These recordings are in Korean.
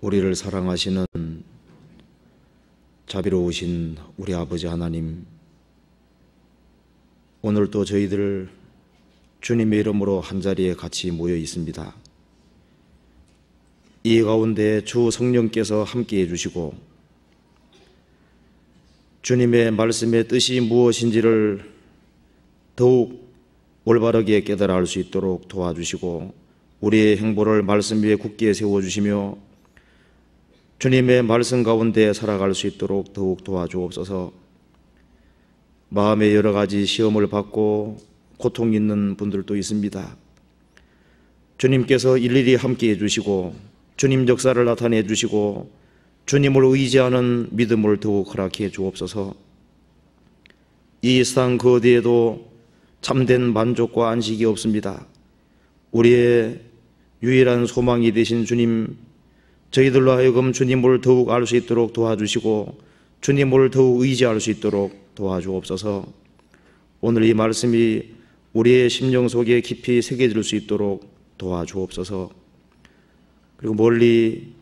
우리를 사랑하시는 자비로우신 우리 아버지 하나님, 오늘도 저희들 주님의 이름으로 한자리에 같이 모여 있습니다. 이 가운데 주 성령께서 함께해 주시고 주님의 말씀의 뜻이 무엇인지를 더욱 올바르게 깨달아 알 수 있도록 도와주시고 우리의 행보를 말씀 위에 굳게 세워주시며 주님의 말씀 가운데 살아갈 수 있도록 더욱 도와주옵소서. 마음에 여러 가지 시험을 받고 고통 있는 분들도 있습니다. 주님께서 일일이 함께해 주시고 주님 역사를 나타내 주시고 주님을 의지하는 믿음을 더욱 허락해 주옵소서. 이 세상 그 어디에도 참된 만족과 안식이 없습니다. 우리의 유일한 소망이 되신 주님, 저희들로 하여금 주님을 더욱 알 수 있도록 도와주시고 주님을 더욱 의지할 수 있도록 도와주옵소서. 오늘 이 말씀이 우리의 심령 속에 깊이 새겨질 수 있도록 도와주옵소서. 그리고 멀리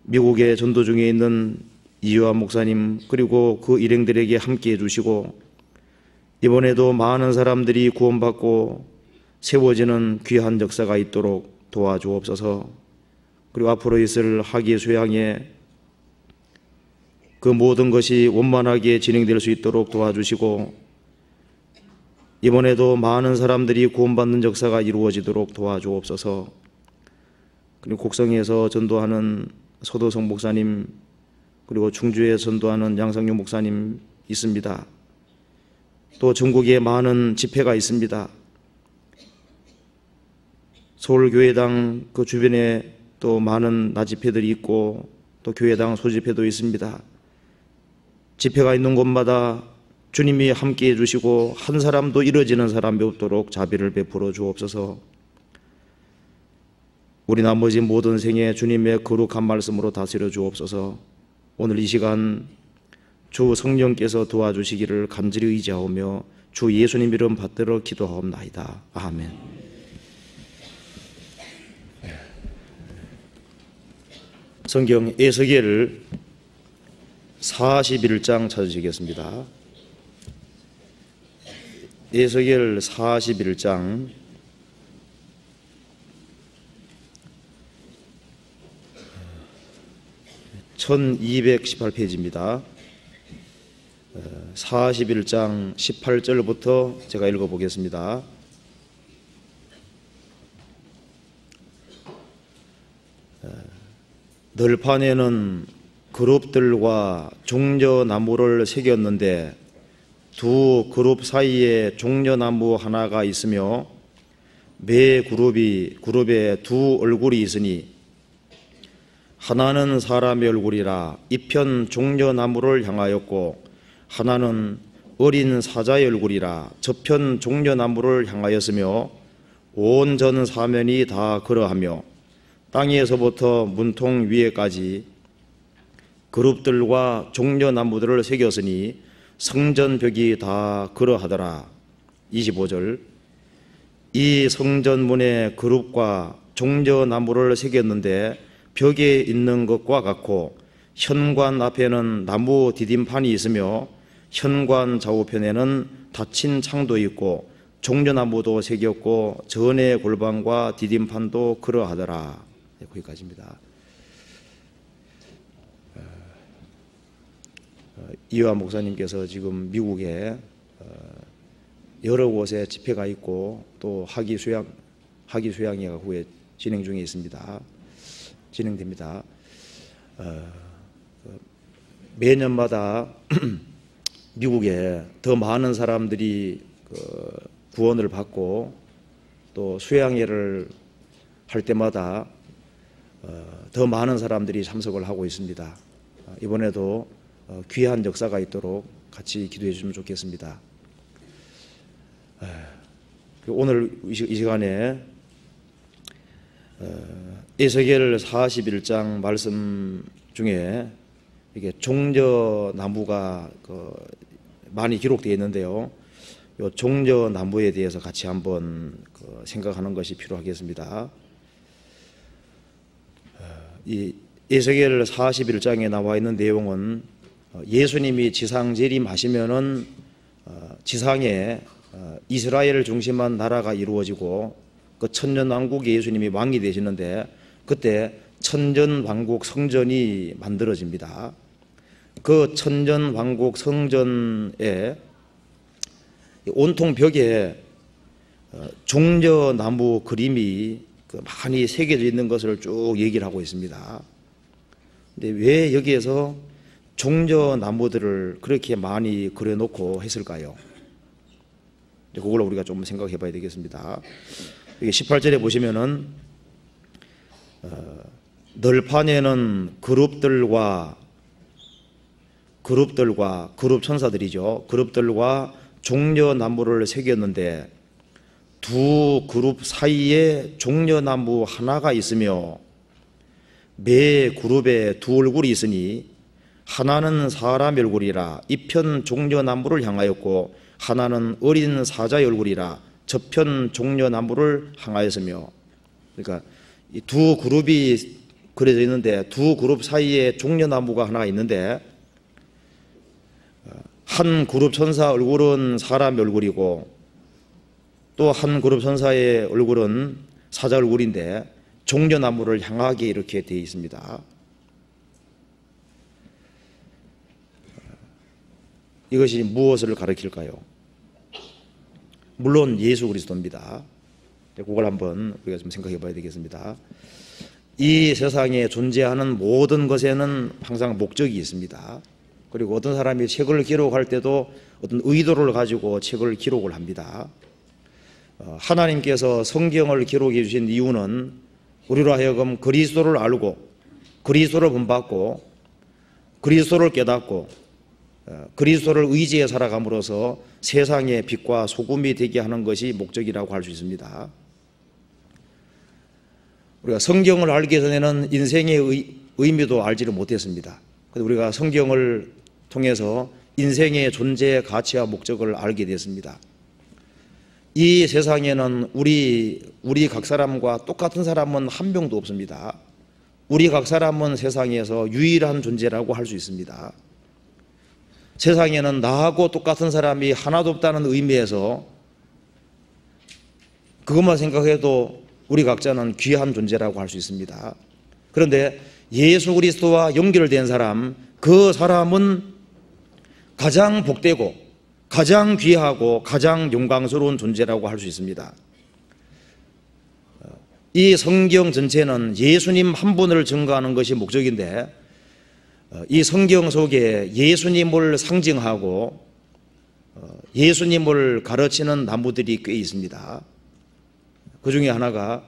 미국에 전도 중에 있는 이유아 목사님 그리고 그 일행들에게 함께해 주시고 이번에도 많은 사람들이 구원받고 세워지는 귀한 역사가 있도록 도와주옵소서. 그리고 앞으로 있을 학예 수양에 그 모든 것이 원만하게 진행될 수 있도록 도와주시고 이번에도 많은 사람들이 구원받는 역사가 이루어지도록 도와주옵소서. 그리고 곡성에서 전도하는 서도성 목사님 그리고 충주에 전도하는 양상용 목사님 있습니다. 또 전국에 많은 집회가 있습니다. 서울교회당 그 주변에 또 많은 낮집회들이 있고 또 교회당 소집회도 있습니다. 집회가 있는 곳마다 주님이 함께해 주시고 한 사람도 이뤄지는 사람이 없도록 자비를 베풀어 주옵소서. 우리 나머지 모든 생에 주님의 거룩한 말씀으로 다스려 주옵소서. 오늘 이 시간 주 성령께서 도와주시기를 간절히 의지하오며 주 예수님 이름 받들어 기도하옵나이다. 아멘. 성경 에스겔 41장 찾으시겠습니다. 에스겔 41장 1218페이지입니다. 41장 18절부터 제가 읽어보겠습니다. 널판에는 그룹들과 종려나무를 새겼는데 두 그룹 사이에 종려나무 하나가 있으며 매 그룹에 두 얼굴이 있으니 하나는 사람의 얼굴이라 이편 종려나무를 향하였고 하나는 어린 사자의 얼굴이라 저편 종려나무를 향하였으며 온 전 사면이 다 그러하며 땅에서부터 문통 위에까지 그룹들과 종려나무들을 새겼으니 성전벽이 다 그러하더라. 25절 이 성전문에 그룹과 종려나무를 새겼는데 벽에 있는 것과 같고 현관 앞에는 나무 디딤판이 있으며 현관 좌우편에는 닫힌 창도 있고 종려나무도 새겼고 전의 골방과 디딤판도 그러하더라. 거기까지입니다. 이유아 목사님께서 지금 미국에 여러 곳에 집회가 있고 또 학위 수양회가 후에 진행 중에 있습니다. 진행됩니다. 매년마다 미국에 더 많은 사람들이 구원을 받고 또 수양회를 할 때마다 더 많은 사람들이 참석을 하고 있습니다. 이번에도 귀한 역사가 있도록 같이 기도해 주시면 좋겠습니다. 오늘 이 시간에 에스겔 41장 말씀 중에 이게 종려나무가 많이 기록되어 있는데요. 이 종려나무에 대해서 같이 한번 생각하는 것이 필요하겠습니다. 이 에스겔 41장에 나와 있는 내용은 예수님이 지상 재림하시면은 지상에 이스라엘을 중심한 나라가 이루어지고 그 천년왕국의 예수님이 왕이 되시는데 그때 천년왕국 성전이 만들어집니다. 그 천년왕국 성전에 온통 벽에 종려나무 그림이 많이 새겨져 있는 것을 쭉 얘기를 하고 있습니다. 근데 왜 여기에서 종려나무들을 그렇게 많이 그려놓고 했을까요? 그걸 우리가 좀 생각해 봐야 되겠습니다. 여기 18절에 보시면은 널판에는 그룹들과 그룹 천사들이죠. 그룹들과 종려나무를 새겼는데 두 그룹 사이에 종려나무 하나가 있으며 매 그룹에 두 얼굴이 있으니 하나는 사람 얼굴이라 이편 종려나무를 향하였고 하나는 어린 사자의 얼굴이라 저편 종려나무를 향하였으며, 그러니까 이 두 그룹이 그려져 있는데 두 그룹 사이에 종려나무가 하나 있는데 한 그룹 천사 얼굴은 사람 얼굴이고 또 한 그룹 천사의 얼굴은 사자 얼굴인데 종려나무를 향하게 이렇게 되어 있습니다. 이것이 무엇을 가리킬까요? 물론 예수 그리스도입니다. 그걸 한번 우리가 좀 생각해 봐야 되겠습니다. 이 세상에 존재하는 모든 것에는 항상 목적이 있습니다. 그리고 어떤 사람이 책을 기록할 때도 어떤 의도를 가지고 책을 기록을 합니다. 하나님께서 성경을 기록해 주신 이유는 우리로 하여금 그리스도를 알고 그리스도를 본받고 그리스도를 깨닫고 그리스도를 의지해 살아감으로써 세상의 빛과 소금이 되게 하는 것이 목적이라고 할 수 있습니다. 우리가 성경을 알기 전에는 인생의 의미도 알지를 못했습니다. 그런데 우리가 성경을 통해서 인생의 존재, 가치와 목적을 알게 됐습니다. 이 세상에는 우리 각 사람과 똑같은 사람은 한 명도 없습니다. 우리 각 사람은 세상에서 유일한 존재라고 할 수 있습니다. 세상에는 나하고 똑같은 사람이 하나도 없다는 의미에서 그것만 생각해도 우리 각자는 귀한 존재라고 할 수 있습니다. 그런데 예수 그리스도와 연결된 사람, 그 사람은 가장 복되고 가장 귀하고 가장 영광스러운 존재라고 할 수 있습니다. 이 성경 전체는 예수님 한 분을 증거하는 것이 목적인데 이 성경 속에 예수님을 상징하고 예수님을 가르치는 나무들이 꽤 있습니다. 그 중에 하나가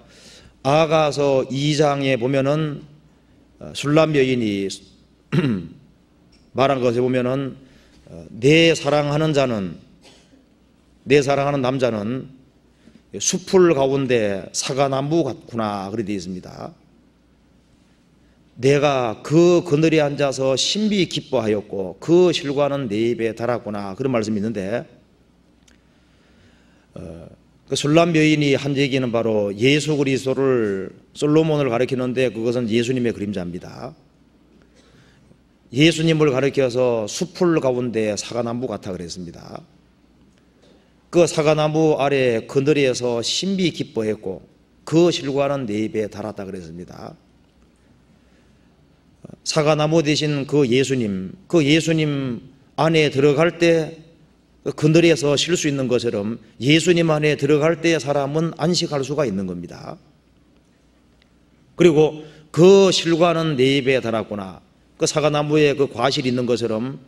아가서 2장에 보면은 술람 여인이 말한 것에 보면은 내 사랑하는 남자는 숲풀 가운데 사과나무 같구나 그렇게 되어 있습니다. 내가 그 그늘에 앉아서 신비 기뻐하였고 그 실과는 내 입에 달았구나 그런 말씀이 있는데 그 술람 여인이 한 얘기는 바로 예수 그리스도를 솔로몬을 가리키는데 그것은 예수님의 그림자입니다. 예수님을 가리켜서 숲풀 가운데 사과나무 같아 그랬습니다. 그 사과나무 아래 그늘에서 신비 기뻐했고 그 실과는 내 입에 달았다 그랬습니다. 사과나무 대신 그 예수님 안에 들어갈 때 그늘에서 쉴 수 있는 것처럼 예수님 안에 들어갈 때 사람은 안식할 수가 있는 겁니다. 그리고 그 실과는 내 입에 달았구나. 그 사과나무에 그 과실이 있는 것처럼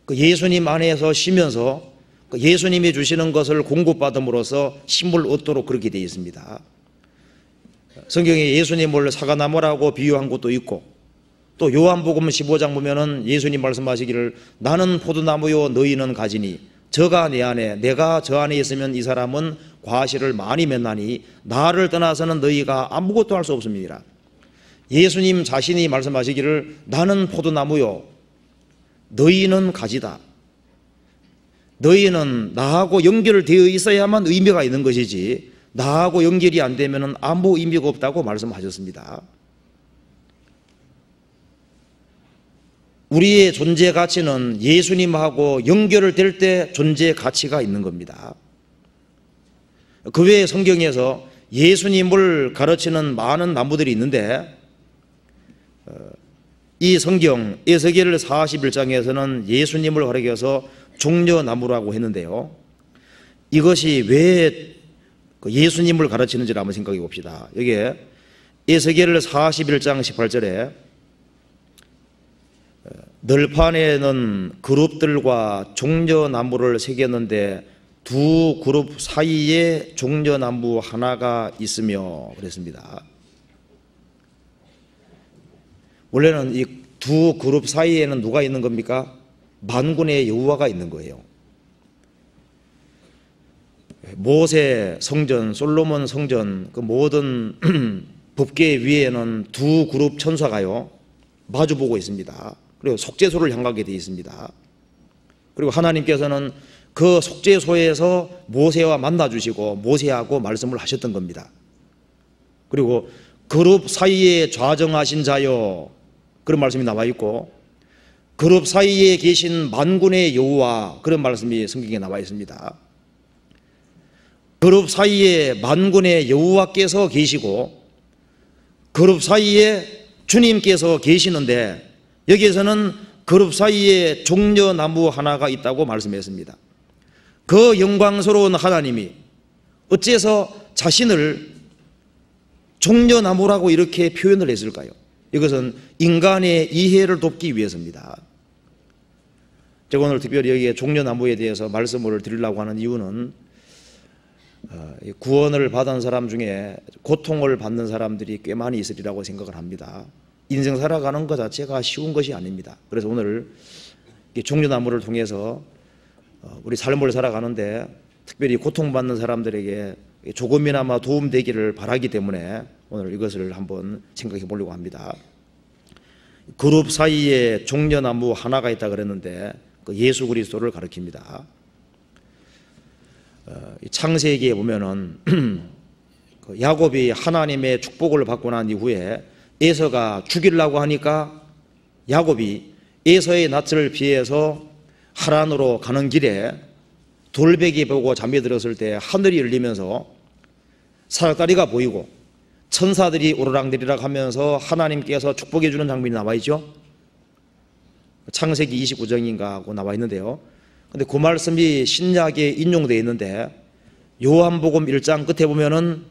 그 예수님 안에서 쉬면서 그 예수님이 주시는 것을 공급받음으로써 힘을 얻도록 그렇게 되어 있습니다. 성경에 예수님을 사과나무라고 비유한 것도 있고 또 요한복음 15장 보면은 예수님 말씀하시기를 나는 포도나무요 너희는 가지니 저가 내 안에 내가 저 안에 있으면 이 사람은 과실을 많이 맺나니 나를 떠나서는 너희가 아무것도 할 수 없습니다. 예수님 자신이 말씀하시기를 나는 포도나무요 너희는 가지다. 너희는 나하고 연결되어 있어야만 의미가 있는 것이지 나하고 연결이 안 되면 아무 의미가 없다고 말씀하셨습니다. 우리의 존재 가치는 예수님하고 연결될 때 존재 가치가 있는 겁니다. 그 외에 성경에서 예수님을 가르치는 많은 나무들이 있는데 이 성경 에스겔 41장에서는 예수님을 가리켜서 종려나무라고 했는데요. 이것이 왜 예수님을 가르치는지를 한번 생각해 봅시다. 여기에 에스겔 41장 18절에 널판에는 그룹들과 종려나무를 새겼는데 두 그룹 사이에 종려나무 하나가 있으며 그랬습니다. 원래는 이 두 그룹 사이에는 누가 있는 겁니까? 만군의 여호와가 있는 거예요. 모세 성전, 솔로몬 성전, 그 모든 법궤 위에는 두 그룹 천사가요 마주보고 있습니다. 그리고 속죄소를 향하게 되어 있습니다. 그리고 하나님께서는 그 속죄소에서 모세와 만나 주시고 모세하고 말씀을 하셨던 겁니다. 그리고 그룹 사이에 좌정하신 자여, 그런 말씀이 나와 있고, 그룹 사이에 계신 만군의 여호와, 그런 말씀이 성경에 나와 있습니다. 그룹 사이에 만군의 여호와께서 계시고 그룹 사이에 주님께서 계시는데, 여기에서는 그룹 사이에 종려나무 하나가 있다고 말씀했습니다. 그 영광스러운 하나님이 어째서 자신을 종려나무라고 이렇게 표현을 했을까요? 이것은 인간의 이해를 돕기 위해서입니다. 제가 오늘 특별히 여기에 종려나무에 대해서 말씀을 드리려고 하는 이유는 구원을 받은 사람 중에 고통을 받는 사람들이 꽤 많이 있으리라고 생각을 합니다. 인생 살아가는 것 자체가 쉬운 것이 아닙니다. 그래서 오늘 종려나무를 통해서 우리 삶을 살아가는데 특별히 고통받는 사람들에게 조금이나마 도움되기를 바라기 때문에 오늘 이것을 한번 생각해 보려고 합니다. 그룹 사이에 종려나무 하나가 있다 그랬는데 그 예수 그리스도를 가리킵니다. 창세기에 보면은 야곱이 하나님의 축복을 받고 난 이후에 에서가 죽이려고 하니까 야곱이 에서의 낯을 피해서 하란으로 가는 길에 돌베개 보고 잠이 들었을 때 하늘이 열리면서 사닥다리가 보이고 천사들이 오르락내리락 하면서 하나님께서 축복해 주는 장면이 나와 있죠. 창세기 29장인가 하고 나와 있는데요. 근데 그 말씀이 신약에 인용되어 있는데 요한복음 1장 끝에 보면은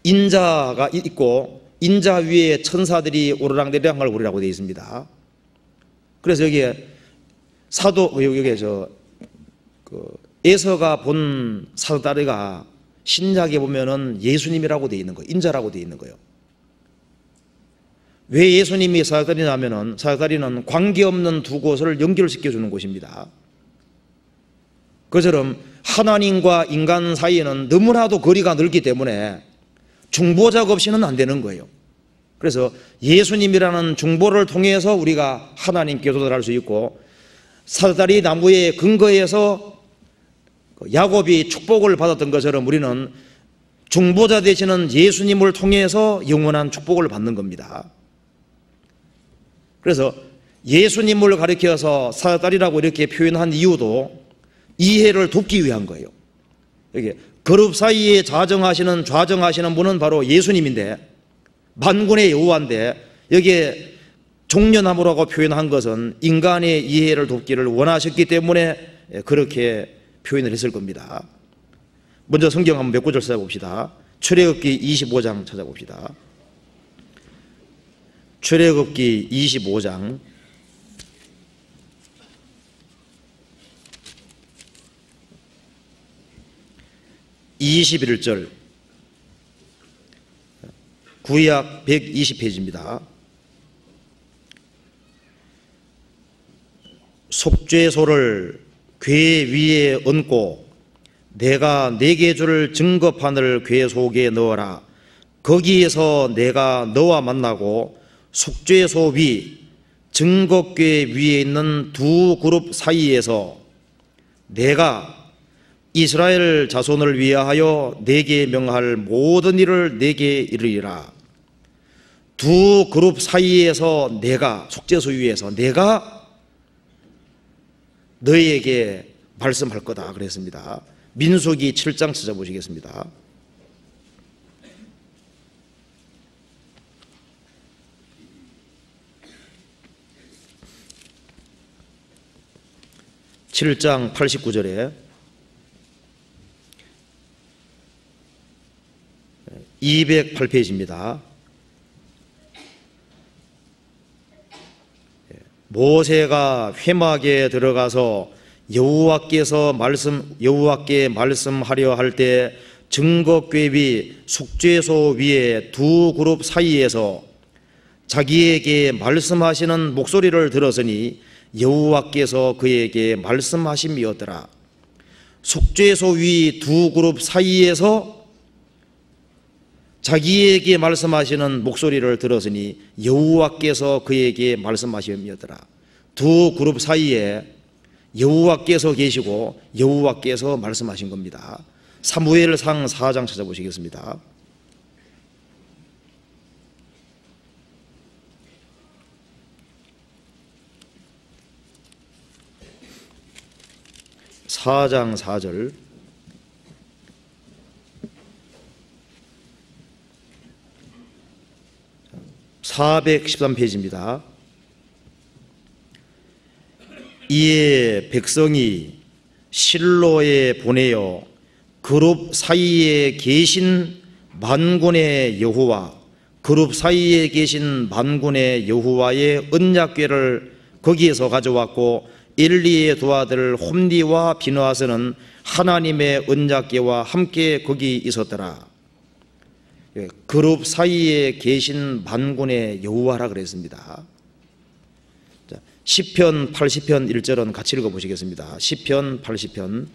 인자가 있고 인자 위에 천사들이 오르락내리락 할 우리라고 되어 있습니다. 그래서 여기에 여기에 에서가 본 사닥다리가 신약에 보면은 예수님이라고 되어 있는 거예요. 인자라고 되어 있는 거예요. 왜 예수님이 사닥다리냐면은 사닥다리는 관계없는 두 곳을 연결시켜 주는 곳입니다. 그처럼 하나님과 인간 사이에는 너무나도 거리가 넓기 때문에 중보자가 없이는 안 되는 거예요. 그래서 예수님이라는 중보를 통해서 우리가 하나님께 도달할 수 있고, 사닥다리 나무의 근거에서 야곱이 축복을 받았던 것처럼 우리는 중보자 되시는 예수님을 통해서 영원한 축복을 받는 겁니다. 그래서 예수님을 가리켜서 사닥다리라고 이렇게 표현한 이유도 이해를 돕기 위한 거예요. 여기 그룹 사이에 좌정하시는 분은 바로 예수님인데, 만군의 여호와인데, 여기에 종려나무라고 표현한 것은 인간의 이해를 돕기를 원하셨기 때문에 그렇게 표현을 했을 겁니다. 먼저 성경 한번 몇 구절 찾아봅시다. 출애굽기 25장 찾아봅시다. 출애굽기 25장 21절, 구약 120페이지입니다. 속죄소를 궤 위에 얹고 내가 네게 줄 증거판을 궤 속에 넣어라. 거기에서 내가 너와 만나고 속죄소 위 증거궤 위에 있는 두 그룹 사이에서 내가 이스라엘 자손을 위하여 내게 명할 모든 일을 내게 이르리라. 두 그룹 사이에서 내가, 속죄소위에서 내가 너희에게 말씀할 거다 그랬습니다. 민수기 7장 찾아보시겠습니다. (7장) 89절에 208페이지입니다. 모세가 회막에 들어가서 여호와께 말씀하려 할 때 증거궤비 속죄소 위에 두 그룹 사이에서 자기에게 말씀하시는 목소리를 들었으니 여호와께서 그에게 말씀하심이었더라. 속죄소 위 두 그룹 사이에서 자기에게 말씀하시는 목소리를 들었으니 여호와께서 그에게 말씀하심이었더라. 두 그룹 사이에 여호와께서 계시고 여호와께서 말씀하신 겁니다. 사무엘상 4장 찾아보시겠습니다. (4장 4절) 413페이지입니다. 이에 백성이 실로에 보내어 그룹 사이에 계신 만군의 여호와, 그룹 사이에 계신 만군의 여호와의 언약궤를 거기에서 가져왔고 엘리의 두 아들 홈니와 비느하스는 하나님의 언약궤와 함께 거기 있었더라. 그룹 사이에 계신 만군의 여호와라 그랬습니다. 시편 80편 1절은 같이 읽어보시겠습니다. 시편 80편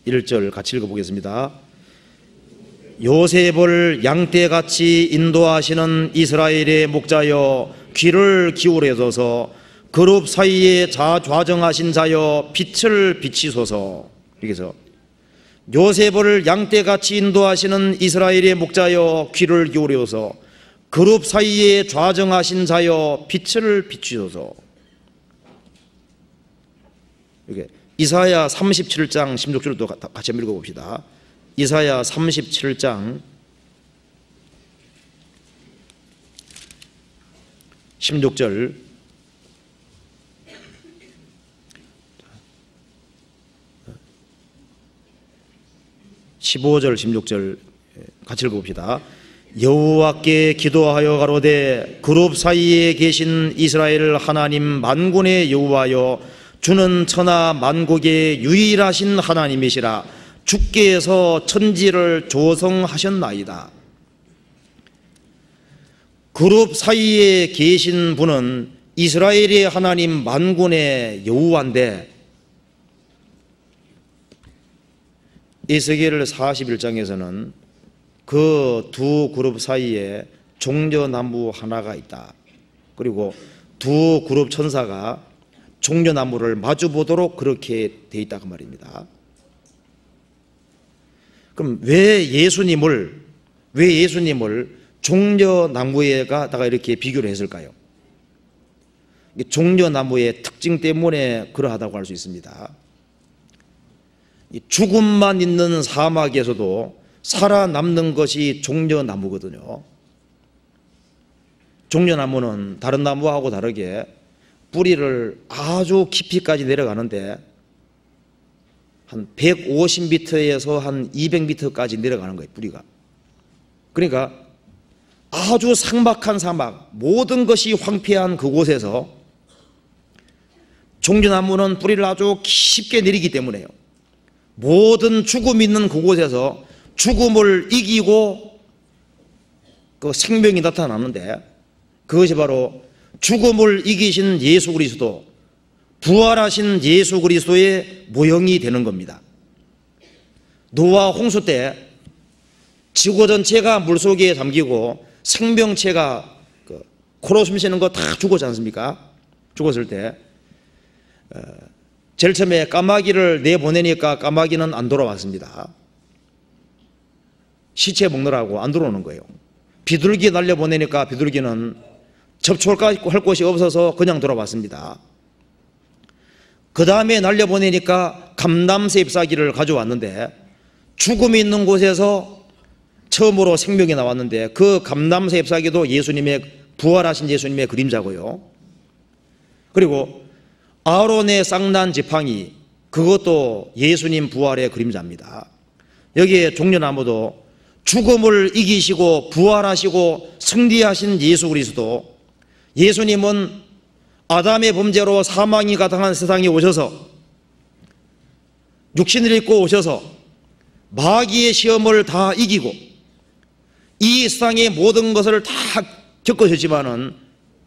1절 같이 읽어보겠습니다. 요셉을 양떼같이 인도하시는 이스라엘의 목자여 귀를 기울여줘서 그룹 사이에 좌정하신 자여 빛을 비치소서. 여기서 요셉을 양떼같이 인도하시는 이스라엘의 목자여 귀를 기울여서 그룹 사이에 좌정하신 자여 빛을 비추소서. 이게 이사야 37장 16절도 같이 한번 읽어봅시다. 이사야 37장 16절 15절 16절 같이 읽어봅시다. 여호와께 기도하여 가로되 그룹 사이에 계신 이스라엘 하나님 만군의 여호와여, 주는 천하 만국의 유일하신 하나님이시라. 주께서 천지를 조성하셨나이다. 그룹 사이에 계신 분은 이스라엘의 하나님 만군의 여호와인데, 에스겔 41장에서는 그 두 그룹 사이에 종려나무 하나가 있다. 그리고 두 그룹 천사가 종려나무를 마주보도록 그렇게 돼 있다고 말입니다. 그럼 왜 예수님을 종려나무에다가 이렇게 비교를 했을까요? 종려나무의 특징 때문에 그러하다고 할 수 있습니다. 죽음만 있는 사막에서도 살아남는 것이 종려나무거든요. 종려나무는 다른 나무하고 다르게 뿌리를 아주 깊이까지 내려가는데 한 150m에서 한 200m까지 내려가는 거예요, 뿌리가. 그러니까 아주 삭막한 사막, 모든 것이 황폐한 그곳에서 종려나무는 뿌리를 아주 깊게 내리기 때문에요. 모든 죽음이 있는 그곳에서 죽음을 이기고 그 생명이 나타나는데, 그것이 바로 죽음을 이기신 예수 그리스도, 부활하신 예수 그리스도의 모형이 되는 겁니다. 노아 홍수 때 지구 전체가 물속에 잠기고 생명체가 코로 숨쉬는 거 다 죽었지 않습니까? 죽었을 때 제일 처음에 까마귀를 내보내니까 까마귀는 안 돌아왔습니다. 시체 먹느라고 안 들어오는 거예요. 비둘기 날려보내니까 비둘기는 접촉할 곳이 없어서 그냥 돌아왔습니다. 그 다음에 날려보내니까 감람새 잎사귀를 가져왔는데 죽음이 있는 곳에서 처음으로 생명이 나왔는데 그 감람새 잎사귀도 부활하신 예수님의 그림자고요. 그리고 아론의 쌍난 지팡이, 그것도 예수님 부활의 그림자입니다. 여기에 종려나무도 죽음을 이기시고 부활하시고 승리하신 예수 그리스도, 예수님은 아담의 범죄로 사망이 가득한 세상에 오셔서 육신을 입고 오셔서 마귀의 시험을 다 이기고 이 세상의 모든 것을 다 겪으셨지만은,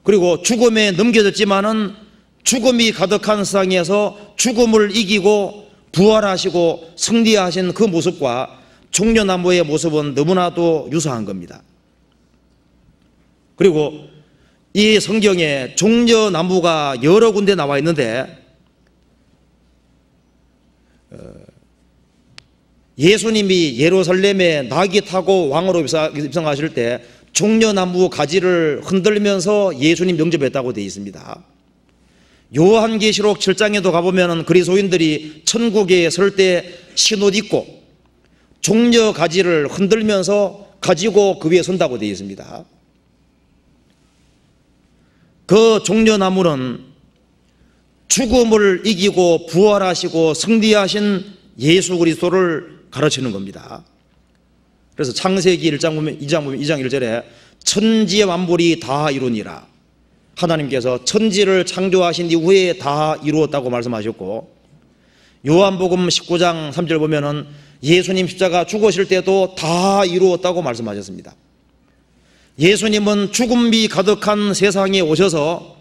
그리고 죽음에 넘겨졌지만은 죽음이 가득한 세상에서 죽음을 이기고 부활하시고 승리하신 그 모습과 종려나무의 모습은 너무나도 유사한 겁니다. 그리고 이 성경에 종려나무가 여러 군데 나와 있는데 예수님이 예루살렘에 나귀 타고 왕으로 입성하실 때 종려나무 가지를 흔들면서 예수님 영접했다고 되어 있습니다. 요한계시록 7장에도 가보면 그리스도인들이 천국에 설 때 신옷 입고 종려 가지를 흔들면서 가지고 그 위에 선다고 되어 있습니다. 그 종려나무는 죽음을 이기고 부활하시고 승리하신 예수 그리스도를 가르치는 겁니다. 그래서 창세기 1장 보면 2장 1절에 천지의 만물이 다 이루니라. 하나님께서 천지를 창조하신 이후에 다 이루었다고 말씀하셨고, 요한복음 19장 3절 보면은 예수님 십자가 죽으실 때도 다 이루었다고 말씀하셨습니다. 예수님은 죽음이 가득한 세상에 오셔서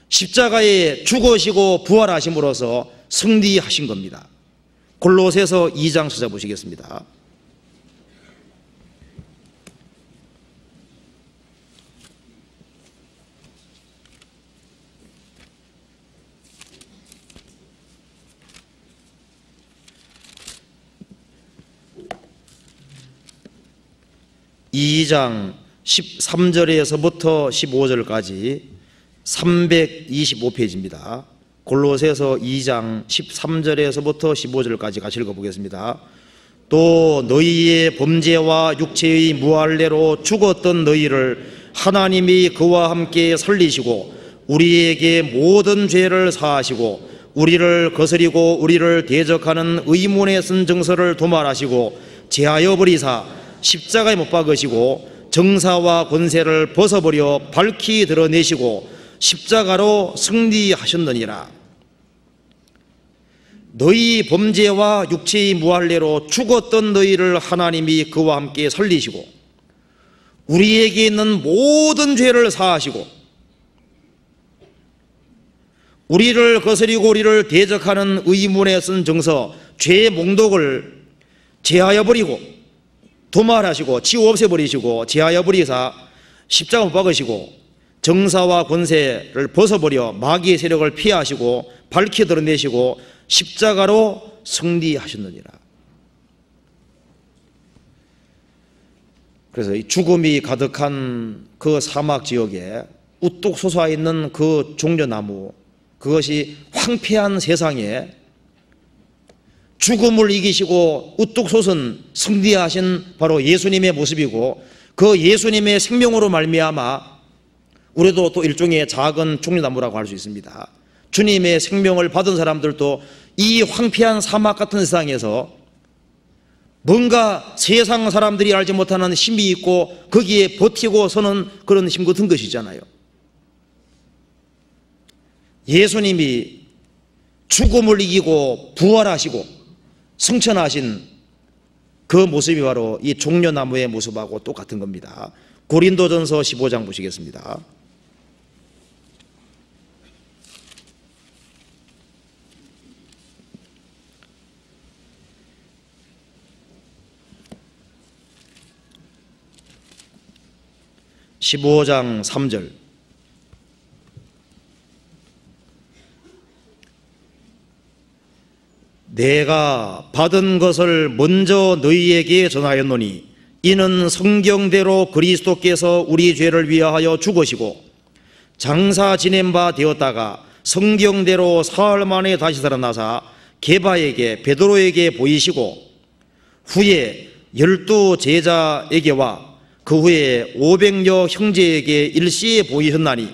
십자가에 죽으시고 부활하심으로써 승리하신 겁니다. 골로새서 2장 찾아보시겠습니다. (2장) 13절에서부터 15절까지 325페이지입니다. 골로새서 2장 13절에서부터 15절까지 같이 읽어보겠습니다. 또 너희의 범죄와 육체의 무할례로 죽었던 너희를 하나님이 그와 함께 살리시고 우리에게 모든 죄를 사하시고 우리를 거스리고 우리를 대적하는 의문에 쓴 정서를 도말하시고 제하여 버리사 십자가에 못 박으시고 정사와 권세를 벗어버려 밝히 드러내시고 십자가로 승리하셨느니라. 너희 범죄와 육체의 무할례로 죽었던 너희를 하나님이 그와 함께 살리시고 우리에게 있는 모든 죄를 사하시고 우리를 거스리고 우리를 대적하는 의문에 쓴 정서, 죄의 몽독을 제하여 버리고 도말하시고 치우 없애버리시고 제하여 버리사 십자가 못 박으시고 정사와 권세를 벗어버려 마귀의 세력을 피하시고 밝히 드러내시고 십자가로 승리하셨느니라. 그래서 이 죽음이 가득한 그 사막 지역에 우뚝 솟아 있는 그 종려나무, 그것이 황폐한 세상에 죽음을 이기시고 우뚝 솟은 승리하신 바로 예수님의 모습이고, 그 예수님의 생명으로 말미암아 우리도 또 일종의 작은 종려나무라고 할 수 있습니다. 주님의 생명을 받은 사람들도 이 황폐한 사막 같은 세상에서 뭔가 세상 사람들이 알지 못하는 힘이 있고 거기에 버티고 서는 그런 힘 같은 것이잖아요. 예수님이 죽음을 이기고 부활하시고 승천하신 그 모습이 바로 이 종려나무의 모습하고 똑같은 겁니다. 고린도전서 15장 보시겠습니다. (15장) 3절 내가 받은 것을 먼저 너희에게 전하였노니 이는 성경대로 그리스도께서 우리 죄를 위하여 죽으시고 장사 지낸 바 되었다가 성경대로 사흘 만에 다시 살아나사 게바에게 베드로에게 보이시고 후에 12 제자에게와 그 후에 500여 형제에게 일시에 보이셨나니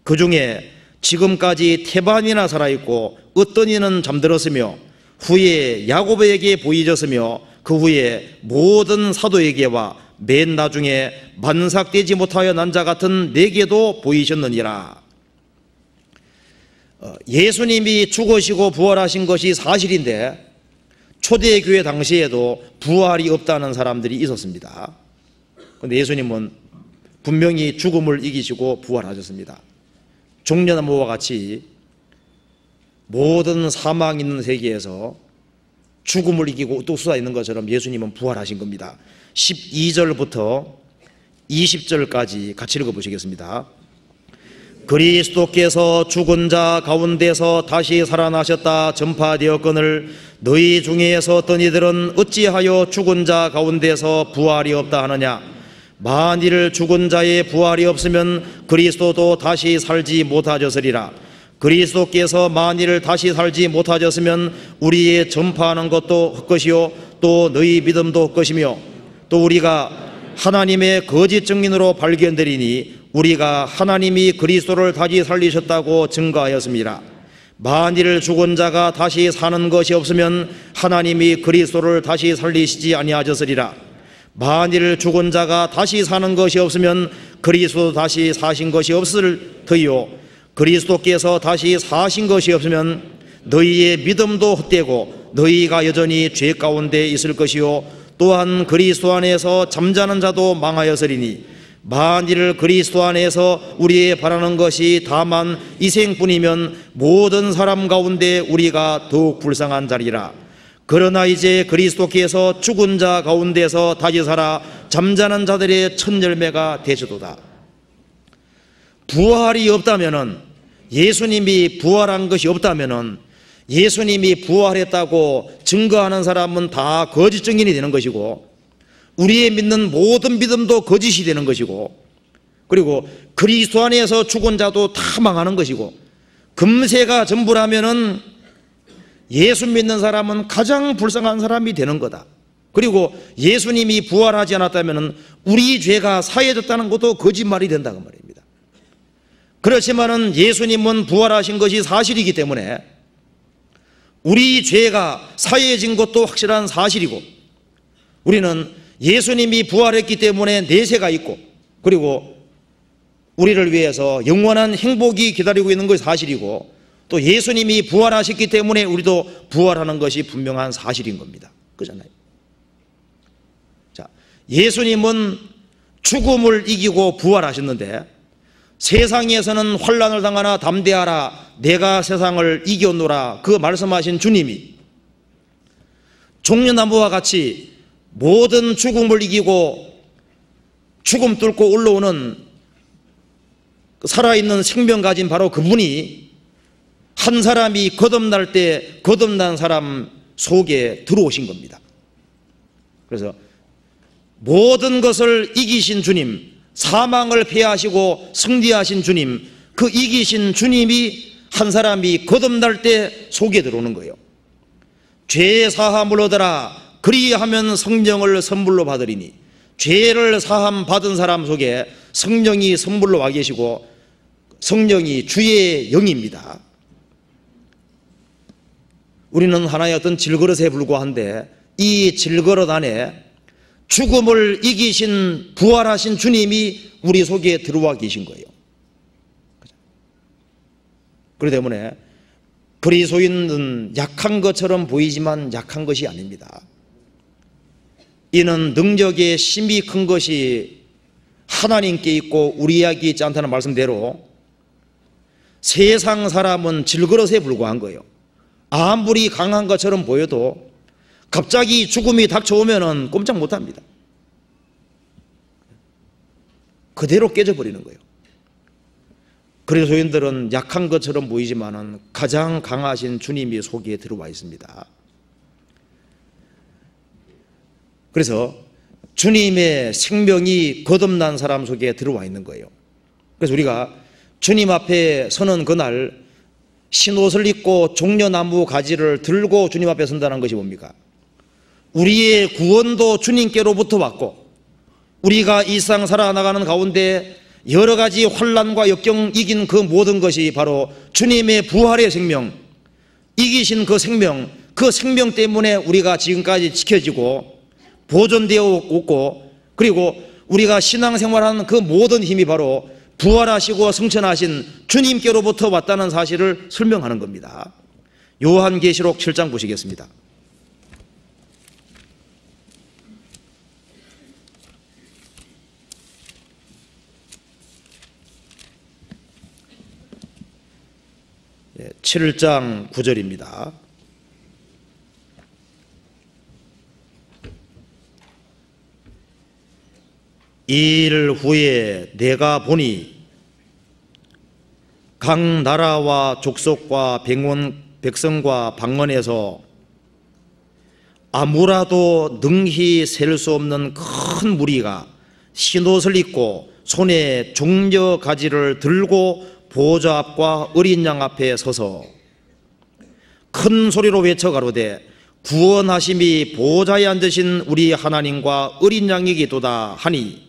그 중에 지금까지 태반이나 살아있고 어떤 이는 잠들었으며 후에 야고보에게 보이셨으며 그 후에 모든 사도에게와 맨 나중에 만삭되지 못하여 난 자 같은 내게도 보이셨느니라. 예수님이 죽으시고 부활하신 것이 사실인데 초대교회 당시에도 부활이 없다는 사람들이 있었습니다. 그런데 예수님은 분명히 죽음을 이기시고 부활하셨습니다. 종려나무와 같이 모든 사망 있는 세계에서 죽음을 이기고 또 솟아 있는 것처럼 예수님은 부활하신 겁니다. 12절부터 20절까지 같이 읽어보시겠습니다. 그리스도께서 죽은 자 가운데서 다시 살아나셨다 전파되었거늘 너희 중에서 어떤 이들은 어찌하여 죽은 자 가운데서 부활이 없다 하느냐. 만일 죽은 자의 부활이 없으면 그리스도도 다시 살지 못하셨으리라. 그리스도께서 만일 다시 살지 못하셨으면 우리의 전파하는 것도 헛것이요 또 너희 믿음도 헛것이며 또 우리가 하나님의 거짓 증인으로 발견되리니 우리가 하나님이 그리스도를 다시 살리셨다고 증거하였습니다. 만일 죽은 자가 다시 사는 것이 없으면 하나님이 그리스도를 다시 살리시지 아니하셨으리라. 만일 죽은 자가 다시 사는 것이 없으면 그리스도 다시 사신 것이 없을 터이요 그리스도께서 다시 사신 것이 없으면 너희의 믿음도 헛되고 너희가 여전히 죄 가운데 있을 것이요 또한 그리스도 안에서 잠자는 자도 망하였으리니 만일 그리스도 안에서 우리의 바라는 것이 다만 이생뿐이면 모든 사람 가운데 우리가 더욱 불쌍한 자리라. 그러나 이제 그리스도께서 죽은 자 가운데서 다시 살아 잠자는 자들의 첫 열매가 되시도다. 부활이 없다면은 예수님이 부활한 것이 없다면은 예수님이 부활했다고 증거하는 사람은 다 거짓 증인이 되는 것이고 우리의 믿는 모든 믿음도 거짓이 되는 것이고 그리고 그리스도 안에서 죽은 자도 다 망하는 것이고 금세가 전부라면은 예수 믿는 사람은 가장 불쌍한 사람이 되는 거다. 그리고 예수님이 부활하지 않았다면은 우리 죄가 사해졌다는 것도 거짓말이 된다고 말입니다. 그렇지만은 예수님은 부활하신 것이 사실이기 때문에 우리 죄가 사해진 것도 확실한 사실이고 우리는 예수님이 부활했기 때문에 내세가 있고 그리고 우리를 위해서 영원한 행복이 기다리고 있는 것이 사실이고 또 예수님이 부활하셨기 때문에 우리도 부활하는 것이 분명한 사실인 겁니다. 그렇잖아요. 자, 예수님은 죽음을 이기고 부활하셨는데 세상에서는 환난을 당하나 담대하라 내가 세상을 이겼노라 그 말씀하신 주님이 종려나무와 같이 모든 죽음을 이기고 죽음 뚫고 올라오는 살아있는 생명 가진 바로 그분이 한 사람이 거듭날 때 거듭난 사람 속에 들어오신 겁니다. 그래서 모든 것을 이기신 주님, 사망을 패하시고 승리하신 주님, 그 이기신 주님이 한 사람이 거듭날 때 속에 들어오는 거예요. 죄 사함을 얻어라 그리하면 성령을 선물로 받으리니 죄를 사함 받은 사람 속에 성령이 선물로 와 계시고 성령이 주의 영입니다. 우리는 하나의 어떤 질그릇에 불과한데 이 질그릇 안에 죽음을 이기신 부활하신 주님이 우리 속에 들어와 계신 거예요. 그렇기 때문에 그리스도인은 약한 것처럼 보이지만 약한 것이 아닙니다. 이는 능력의 심히 큰 것이 하나님께 있고 우리에게 있지 않다는 말씀대로 세상 사람은 질그릇에 불과한 거예요. 아무리 강한 것처럼 보여도 갑자기 죽음이 닥쳐오면 꼼짝 못합니다. 그대로 깨져버리는 거예요. 그리스도인들은 약한 것처럼 보이지만 가장 강하신 주님이 속에 들어와 있습니다. 그래서 주님의 생명이 거듭난 사람 속에 들어와 있는 거예요. 그래서 우리가 주님 앞에 서는 그날 흰옷을 입고 종려나무 가지를 들고 주님 앞에 선다는 것이 뭡니까? 우리의 구원도 주님께로부터 왔고 우리가 이 세상 살아나가는 가운데 여러 가지 환난과 역경 이긴 그 모든 것이 바로 주님의 부활의 생명, 이기신 그 생명 때문에 우리가 지금까지 지켜지고 보존되어 있고, 그리고 우리가 신앙생활하는 그 모든 힘이 바로 부활하시고 승천하신 주님께로부터 왔다는 사실을 설명하는 겁니다. 요한계시록 7장 보시겠습니다. 예, 7장 9절입니다. 이일 후에 내가 보니 각 나라와 족속과 백성과 방언에서 아무라도 능히 셀 수 없는 큰 무리가 흰옷을 입고 손에 종려 가지를 들고 보좌 앞과 어린 양 앞에 서서 큰 소리로 외쳐 가로되 구원하심이 보좌에 앉으신 우리 하나님과 어린 양이기도다 하니,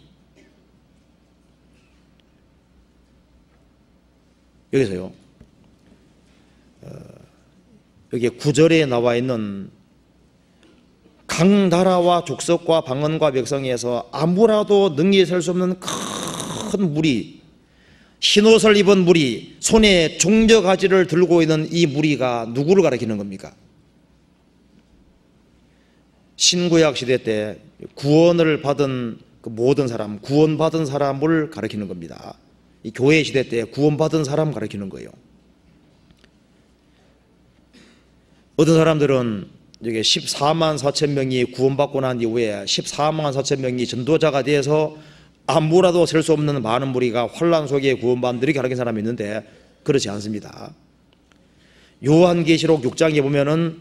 여기서요, 여기 9절에 나와 있는 각 나라와 족속과 방언과 백성에서 아무라도 능히 셀 수 없는 큰 무리, 흰옷을 입은 무리, 손에 종려가지를 들고 있는 이 무리가 누구를 가리키는 겁니까? 신구약 시대 때 구원을 받은 그 모든 사람, 구원받은 사람을 가리키는 겁니다. 이 교회 시대 때 구원받은 사람 가리키는 거예요. 어떤 사람들은 여기 14만 4천 명이 구원받고 난 이후에 14만 4천 명이 전도자가 되어서 아무라도 셀 수 없는 많은 무리가 환난 속에 구원받는 이렇게 가르친 사람이 있는데 그렇지 않습니다. 요한계시록 6장에 보면은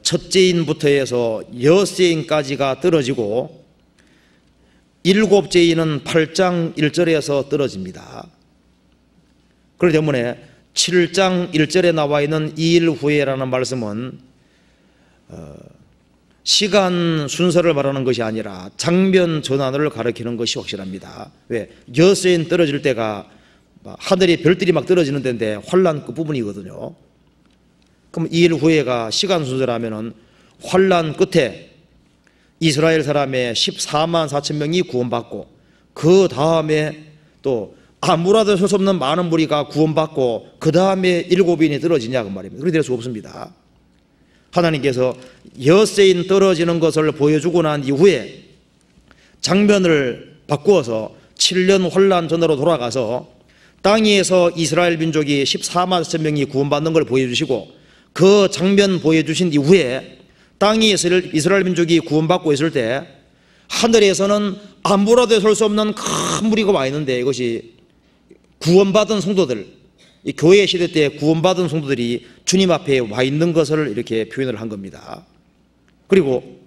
첫째인부터 해서 여섯째인까지가 떨어지고 일곱째인은 8장 1절에서 떨어집니다. 그렇기 때문에 7장 1절에 나와 있는 2일 후에라는 말씀은 시간 순서를 말하는 것이 아니라 장면 전환을 가리키는 것이 확실합니다. 왜? 여섯째인 떨어질 때가 하늘에 별들이 막 떨어지는 데인데 환난 끝부분이거든요. 그럼 2일 후에가 시간 순서라면은 환난 끝에 이스라엘 사람의 14만 4천 명이 구원받고 그 다음에 또 아무라도 설 수 없는 많은 무리가 구원받고 그 다음에 7인이 떨어지냐 그 말입니다. 그렇게 될 수 없습니다. 하나님께서 여섯인 떨어지는 것을 보여주고 난 이후에 장면을 바꾸어서 7년 환난 전으로 돌아가서 땅 위에서 이스라엘 민족이 14만 4천 명이 구원받는 걸 보여주시고 그 장면 보여주신 이후에 땅이 이스라엘 민족이 구원받고 있을 때 하늘에서는 아무라도 설 수 없는 큰 무리가 와 있는데 이것이 구원받은 성도들, 이 교회 시대 때 구원받은 성도들이 주님 앞에 와 있는 것을 이렇게 표현을 한 겁니다. 그리고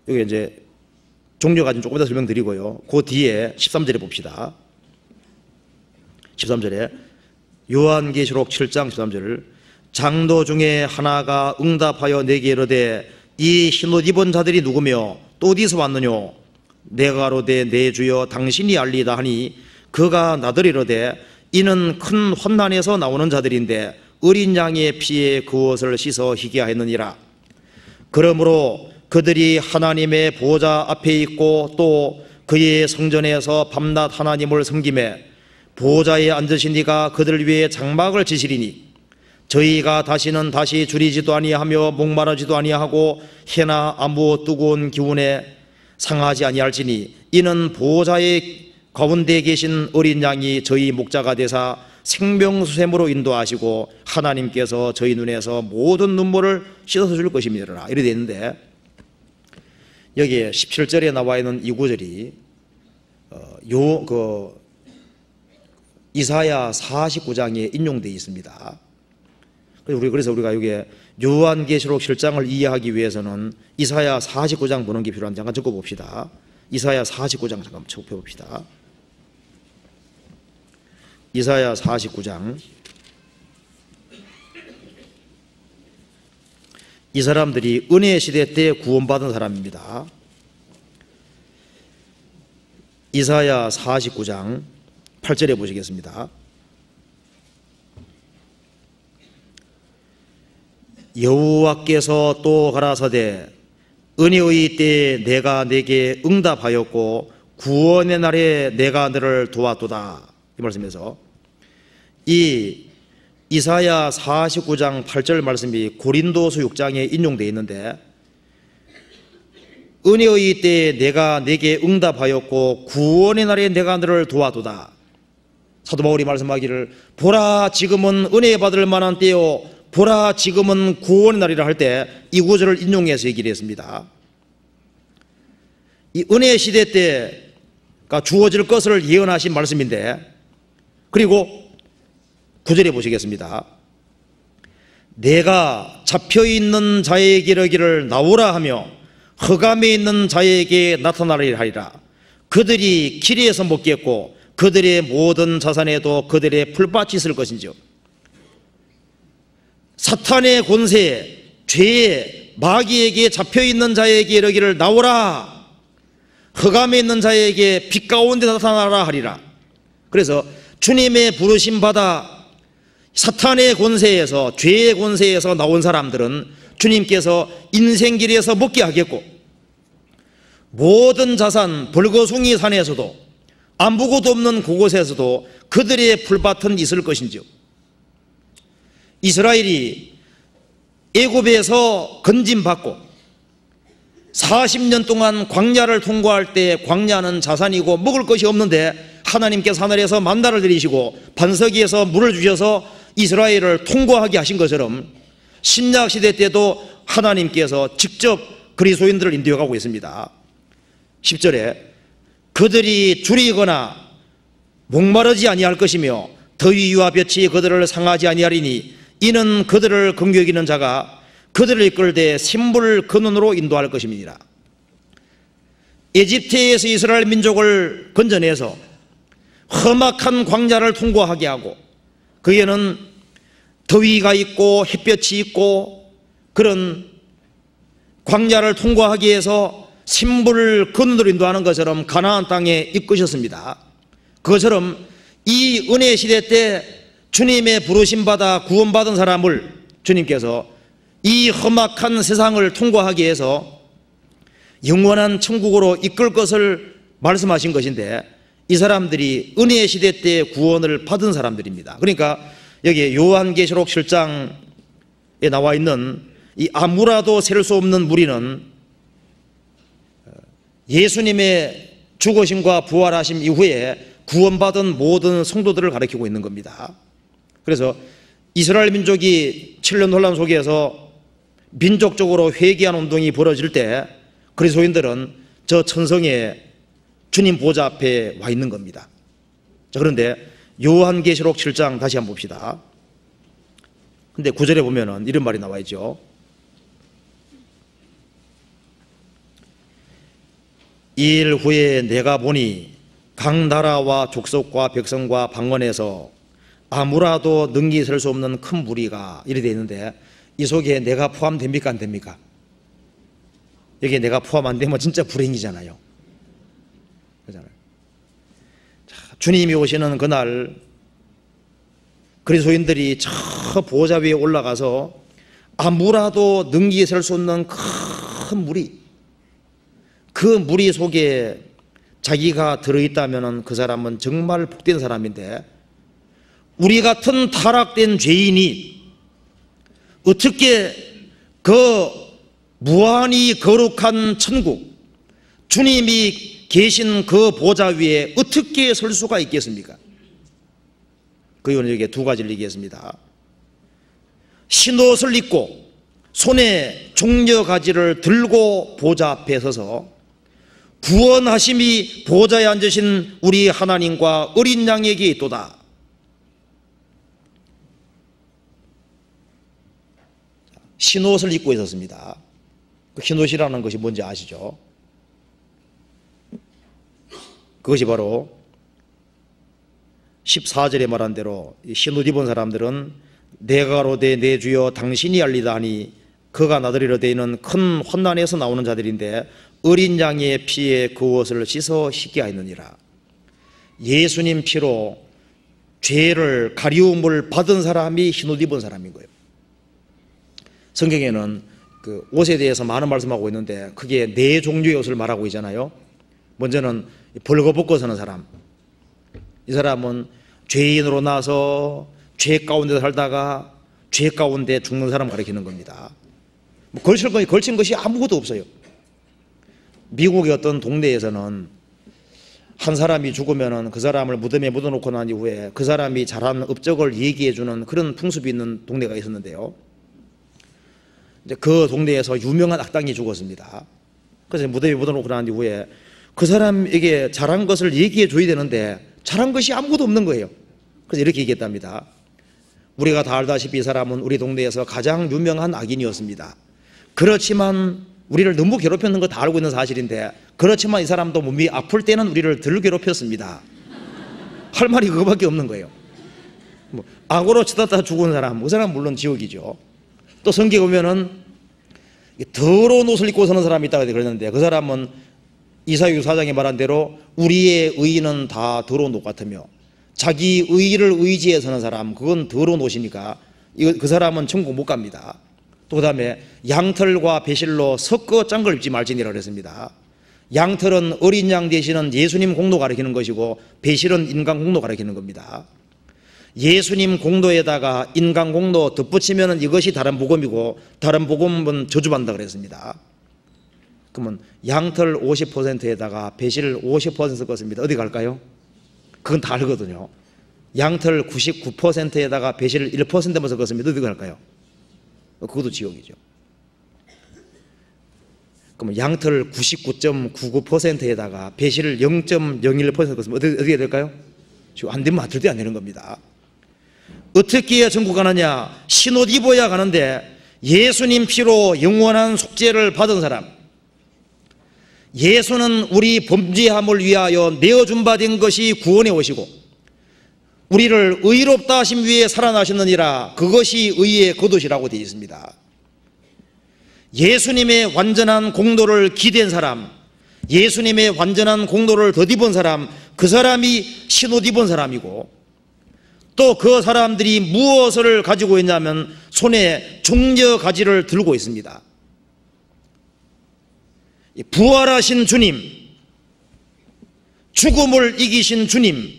여기 이제 종료까지 조금 더 설명드리고요. 그 뒤에 13절에 봅시다. 13절에 요한계시록 7장 13절을 장로 중에 하나가 응답하여 내게 이르되 이 흰옷 입은 자들이 누구며 또 어디서 왔느뇨? 내가 가로되 내 주여 당신이 알리다 하니 그가 나더러 이르되 이는 큰 환난에서 나오는 자들인데 어린 양의 피에 그 옷을 씻어 희게 하였느니라. 그러므로 그들이 하나님의 보좌 앞에 있고 또 그의 성전에서 밤낮 하나님을 섬기매 보좌에 앉으신 이가 그들 위에 장막을 지시리니 저희가 다시는 다시 줄이지도 아니하며 목마르지도 아니하고 해나 아무 뜨거운 기운에 상하지 아니할지니 이는 보좌의 가운데 계신 어린 양이 저희 목자가 되사 생명수샘으로 인도하시고 하나님께서 저희 눈에서 모든 눈물을 씻어서 줄 것입니다. 이렇게 되어 있는데 여기에 17절에 나와 있는 이 구절이 이사야 49장에 인용되어 있습니다. 그래서 우리가 여기에 요한계시록 실장을 이해하기 위해서는 이사야 49장 보는 게 필요한지 잠깐 적어봅시다. 이사야 49장 잠깐 적어봅시다. 이사야 49장. 이 사람들이 은혜 시대 때 구원받은 사람입니다. 이사야 49장 8절에 보시겠습니다. 여호와께서 또 가라사대 은혜의 때에 내가 내게 응답하였고 구원의 날에 내가 너를 도왔도다. 이 말씀에서 이 이사야 49장 8절 말씀이 고린도서 6장에 인용되어 있는데, 은혜의 때에 내가 내게 응답하였고 구원의 날에 내가 너를 도와도다. 사도 바울이 말씀하기를 보라 지금은 은혜 받을 만한 때요 보라 지금은 구원의 날이라 할 때 이 구절을 인용해서 얘기를 했습니다. 이 은혜 시대 때가 주어질 것을 예언하신 말씀인데, 그리고 9절에 보시겠습니다. 내가 잡혀있는 자에게 이르기를 나오라 하며 흑암에 있는 자에게 나타나리라 하리라. 그들이 길에서 먹겠고 그들의 모든 자산에도 그들의 풀밭이 있을 것인지요. 사탄의 권세, 죄의 마귀에게 잡혀있는 자에게 이르기를 나오라. 흑암에 있는 자에게 빛 가운데 나타나라 하리라. 그래서 주님의 부르심 받아 사탄의 권세에서, 죄의 권세에서 나온 사람들은 주님께서 인생길에서 먹게 하겠고, 모든 자산 벌거숭이 산에서도 아무것도 없는 그곳에서도 그들의 풀밭은 있을 것인지요. 이스라엘이 애굽에서 건짐받고 40년 동안 광야를 통과할 때 광야는 자산이고 먹을 것이 없는데 하나님께서 하늘에서 만나를 내리시고 반석에서 물을 주셔서 이스라엘을 통과하게 하신 것처럼 신약 시대 때도 하나님께서 직접 그리스도인들을 인도해 가고 있습니다. 10절에 그들이 줄이거나 목마르지 아니할 것이며 더위와 볕이 그들을 상하지 아니하리니 이는 그들을 긍휼히 자가 그들을 이끌되 샘물 근원으로 인도할 것임이니라. 에집트에서 이스라엘 민족을 건져내서 험악한 광야를 통과하게 하고, 거기에는 더위가 있고 햇볕이 있고 그런 광야를 통과하기 위해서 샘물 근원으로 인도하는 것처럼 가나안 땅에 이끄셨습니다. 그것처럼 이 은혜 시대 때 주님의 부르심 받아 구원받은 사람을 주님께서 이 험악한 세상을 통과하기 위해서 영원한 천국으로 이끌 것을 말씀하신 것인데, 이 사람들이 은혜 시대 때 구원을 받은 사람들입니다. 그러니까 여기 요한계시록 7장에 나와 있는 이 아무라도 셀 수 없는 무리는 예수님의 죽으심과 부활하심 이후에 구원받은 모든 성도들을 가리키고 있는 겁니다. 그래서 이스라엘 민족이 7년 혼란 속에서 민족적으로 회개한 운동이 벌어질 때 그리스도인들은 저 천성에 주님 보좌 앞에 와 있는 겁니다. 자, 그런데 요한계시록 7장 다시 한번 봅시다. 근데 9절에 보면은 이런 말이 나와 있죠. 이 일 후에 내가 보니 각 나라와 족속과 백성과 방언에서 아무라도 능히 설 수 없는 큰 무리가 이래 돼 있는데, 이 속에 내가 포함됩니까 안 됩니까? 여기에 내가 포함 안 되면 진짜 불행이잖아요. 그렇잖아요. 자, 주님이 오시는 그날 그리스도인들이 저 보좌 위에 올라가서 아무라도 능히 설 수 없는 큰 무리, 그 무리 속에 자기가 들어있다면 그 사람은 정말 복된 사람인데, 우리 같은 타락된 죄인이 어떻게 그 무한히 거룩한 천국, 주님이 계신 그 보좌 위에 어떻게 설 수가 있겠습니까? 그 이유는 여기에 두 가지를 얘기했습니다. 흰옷을 입고 손에 종려가지를 들고 보좌 앞에 서서 구원하심이 보좌에 앉으신 우리 하나님과 어린 양에게 있도다. 흰옷을 입고 있었습니다. 그 흰옷이라는 것이 뭔지 아시죠? 그것이 바로 14절에 말한 대로 흰옷 입은 사람들은 내가 가로되 내 주여 당신이 알리다 하니 그가 나더리로 되어 있는 큰 환난에서 나오는 자들인데 어린 양의 피에 그 옷을 씻어 씻게 하였느니라. 예수님 피로 죄를 가리움을 받은 사람이 흰옷 입은 사람인 거예요. 성경에는 그 옷에 대해서 많은 말씀하고 있는데 크게 네 종류의 옷을 말하고 있잖아요. 먼저는 벌거벗고 사는 사람. 이 사람은 죄인으로 나서 죄 가운데 살다가 죄 가운데 죽는 사람 가리키는 겁니다. 걸친 것이 아무것도 없어요. 미국의 어떤 동네에서는 한 사람이 죽으면 그 사람을 무덤에 묻어놓고 난 이후에 그 사람이 잘한 업적을 얘기해주는 그런 풍습이 있는 동네가 있었는데요. 이제 그 동네에서 유명한 악당이 죽었습니다. 그래서 무덤에 묻어놓고 난 이후에 그 사람에게 잘한 것을 얘기해 줘야 되는데 잘한 것이 아무것도 없는 거예요. 그래서 이렇게 얘기했답니다. 우리가 다 알다시피 이 사람은 우리 동네에서 가장 유명한 악인이었습니다. 그렇지만 우리를 너무 괴롭혔는 거 다 알고 있는 사실인데 그렇지만 이 사람도 몸이 아플 때는 우리를 덜 괴롭혔습니다. 할 말이 그거밖에 없는 거예요. 악으로 쳐다다 죽은 사람, 그 사람은 물론 지옥이죠. 또 성경에 보면은 더러운 옷을 입고 사는 사람이 있다고 그러는데 그 사람은 이사야 4장에 말한 대로 우리의 의의는 다 더러운 옷 같으며 자기 의의를 의지해 서는 사람, 그건 더러운 옷이니까 그 사람은 천국 못 갑니다. 또 그 다음에 양털과 배실로 섞어 짠 걸 입지 말지니라 그랬습니다. 양털은 어린 양 대신은 예수님 공로 가리키는 것이고 배실은 인간 공로 가리키는 겁니다. 예수님 공로에다가 인간 공로 덧붙이면 이것이 다른 복음이고 다른 복음은 저주받는다 그랬습니다. 그러면 양털 50%에다가 배실 50% 섞었습니다. 어디 갈까요? 그건 다 알거든요. 양털 99%에다가 배실 1%만 섞었습니다. 어디 갈까요? 그것도 지옥이죠. 그러면 양털 99.99%에다가 배실 0.01% 섞었으면 어떻게 될까요? 지금 안 되면 맞을 때 안 되는 겁니다. 어떻게 해야 천국 가느냐? 흰옷 입어야 가는데 예수님 피로 영원한 속죄를 받은 사람, 예수는 우리 범죄함을 위하여 내어준 바 된 것이 구원의 옷이고 우리를 의롭다 하심 위에 살아나셨느니라. 그것이 의의 겉옷이라고 되어 있습니다. 예수님의 완전한 공로를 기댄 사람, 예수님의 완전한 공로를 덧입은 사람, 그 사람이 흰옷 입은 사람이고 또 그 사람들이 무엇을 가지고 있냐면 손에 종려 가지를 들고 있습니다. 부활하신 주님, 죽음을 이기신 주님,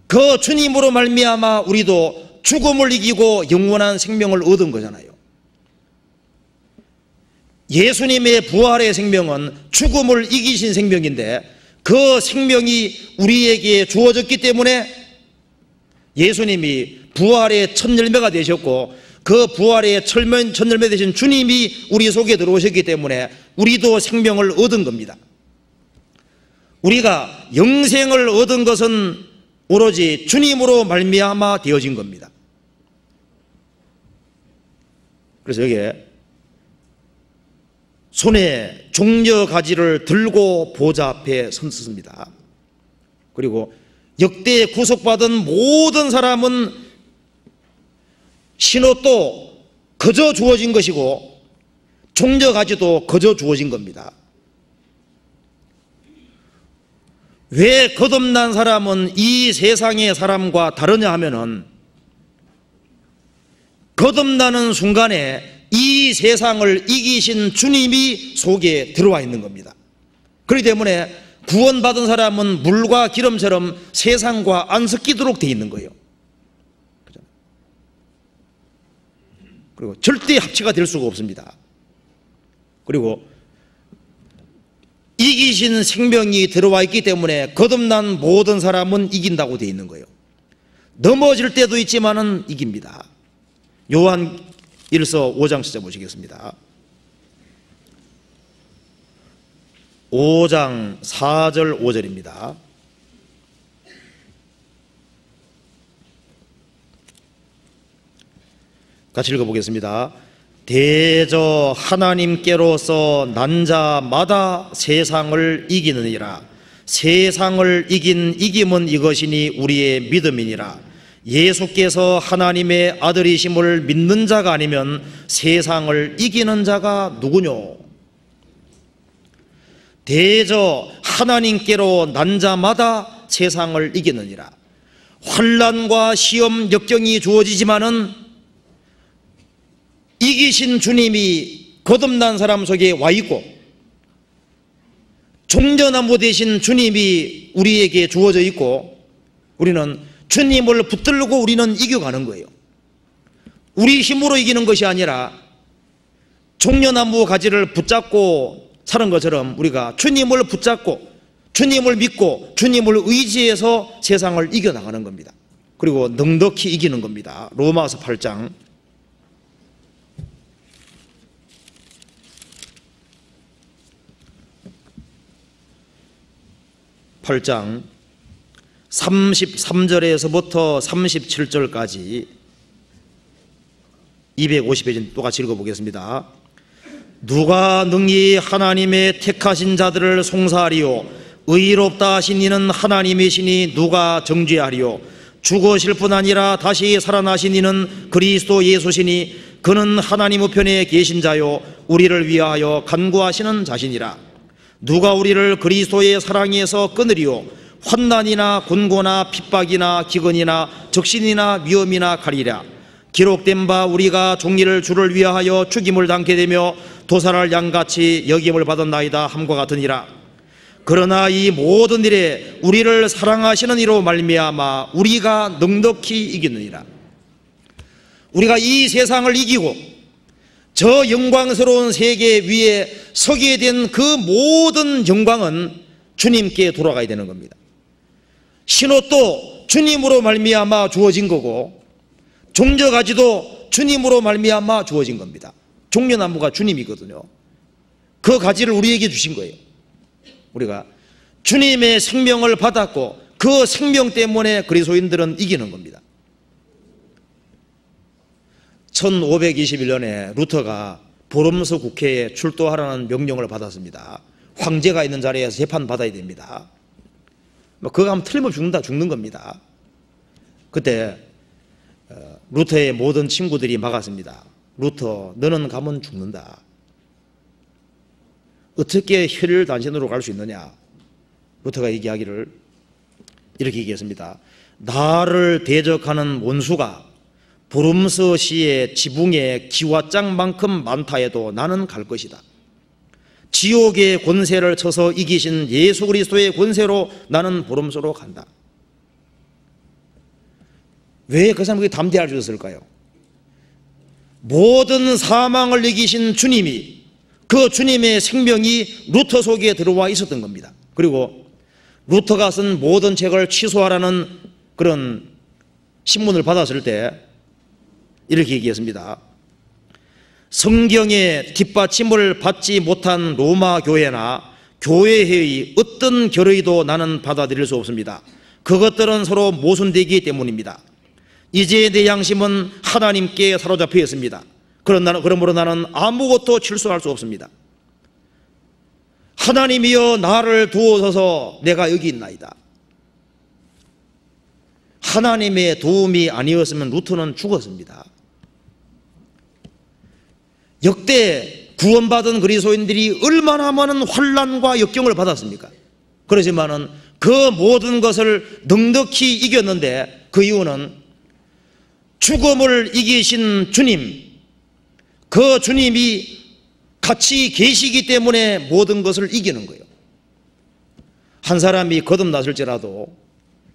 그 주님으로 말미암아 우리도 죽음을 이기고 영원한 생명을 얻은 거잖아요. 예수님의 부활의 생명은 죽음을 이기신 생명인데 그 생명이 우리에게 주어졌기 때문에 예수님이 부활의 첫 열매가 되셨고 그 부활의 첫 열매 되신 주님이 우리 속에 들어오셨기 때문에 우리도 생명을 얻은 겁니다. 우리가 영생을 얻은 것은 오로지 주님으로 말미암아 되어진 겁니다. 그래서 여기에 손에 종려 가지를 들고 보좌 앞에 섰습니다. 그리고 역대 구속받은 모든 사람은 흰옷도 거저 주어진 것이고 종려 가지도 거저 주어진 겁니다. 왜 거듭난 사람은 이 세상의 사람과 다르냐 하면은 거듭나는 순간에 이 세상을 이기신 주님이 속에 들어와 있는 겁니다. 그렇기 때문에 구원받은 사람은 물과 기름처럼 세상과 안 섞이도록 되어 있는 거예요. 그리고 절대 합치가 될 수가 없습니다. 그리고 이기신 생명이 들어와 있기 때문에 거듭난 모든 사람은 이긴다고 되어 있는 거예요. 넘어질 때도 있지만은 이깁니다. 요한 1서 5장 찾아보시겠습니다. 5장 4절 5절입니다. 같이 읽어보겠습니다. 대저 하나님께로서 난 자마다 세상을 이기느니라. 세상을 이긴 이김은 이것이니 우리의 믿음이니라. 예수께서 하나님의 아들이심을 믿는 자가 아니면 세상을 이기는 자가 누구뇨? 대저 하나님께로 난 자마다 세상을 이기느니라. 환난과 시험 역경이 주어지지만은 이기신 주님이 거듭난 사람 속에 와 있고 종려나무 되신 주님이 우리에게 주어져 있고 우리는 주님을 붙들고 우리는 이겨가는 거예요. 우리 힘으로 이기는 것이 아니라 종려나무 가지를 붙잡고 사는 것처럼 우리가 주님을 붙잡고 주님을 믿고 주님을 의지해서 세상을 이겨나가는 겁니다. 그리고 넉넉히 이기는 겁니다. 로마서 8장 8장 33절에서부터 37절까지 250페이지 똑같이 읽어보겠습니다. 누가 능히 하나님의 택하신 자들을 송사하리요 의롭다 하신 이는 하나님이시니 누가 정죄하리요 죽으실 뿐 아니라 다시 살아나신 이는 그리스도 예수시니 그는 하나님 우편에 계신 자요 우리를 위하여 간구하시는 자시니라. 누가 우리를 그리스도의 사랑에서 끊으리요 환난이나 곤고나 핍박이나 기근이나 적신이나 위험이나 가리랴. 기록된 바 우리가 종일 주를 위하여 죽임을 당케 되며 도살할 양같이 여김을 받았나이다 함과 같으니라. 그러나 이 모든 일에 우리를 사랑하시는 이로 말미암아 우리가 넉넉히 이기느니라. 우리가 이 세상을 이기고 저 영광스러운 세계 위에 서게 된 그 모든 영광은 주님께 돌아가야 되는 겁니다. 신옷도 주님으로 말미암아 주어진 거고 종려가지도 주님으로 말미암아 주어진 겁니다. 종려나무가 주님이거든요. 그 가지를 우리에게 주신 거예요. 우리가 주님의 생명을 받았고 그 생명 때문에 그리스도인들은 이기는 겁니다. 1521년에 루터가 보름스 국회에 출두하라는 명령을 받았습니다. 황제가 있는 자리에서 재판받아야 됩니다. 그거 하면 틀림없이 죽는 겁니다. 그때 루터의 모든 친구들이 막았습니다. 루터, 너는 가면 죽는다. 어떻게 혈일 단신으로 갈 수 있느냐? 루터가 얘기하기를 이렇게 얘기했습니다. 나를 대적하는 원수가 브룸스 시의 지붕에 기와장만큼 많다 해도 나는 갈 것이다. 지옥의 권세를 쳐서 이기신 예수 그리스도의 권세로 나는 브룸스로 간다. 왜 그 사람에게 담대할 수 있었을까요? 모든 사망을 이기신 주님이 그 주님의 생명이 루터 속에 들어와 있었던 겁니다. 그리고 루터가 쓴 모든 책을 취소하라는 그런 신문을 받았을 때 이렇게 얘기했습니다. 성경의 뒷받침을 받지 못한 로마 교회나 교회의 어떤 결의도 나는 받아들일 수 없습니다. 그것들은 서로 모순되기 때문입니다. 이제 내 양심은 하나님께 사로잡혀 있습니다. 그러므로 나는 아무것도 실수할 수 없습니다. 하나님이여 나를 두어서서 내가 여기 있나이다. 하나님의 도움이 아니었으면 루터는 죽었습니다. 역대 구원받은 그리스도인들이 얼마나 많은 환난과 역경을 받았습니까? 그렇지만은 그 모든 것을 넉넉히 이겼는데 그 이유는 죽음을 이기신 주님, 그 주님이 같이 계시기 때문에 모든 것을 이기는 거예요. 한 사람이 거듭났을지라도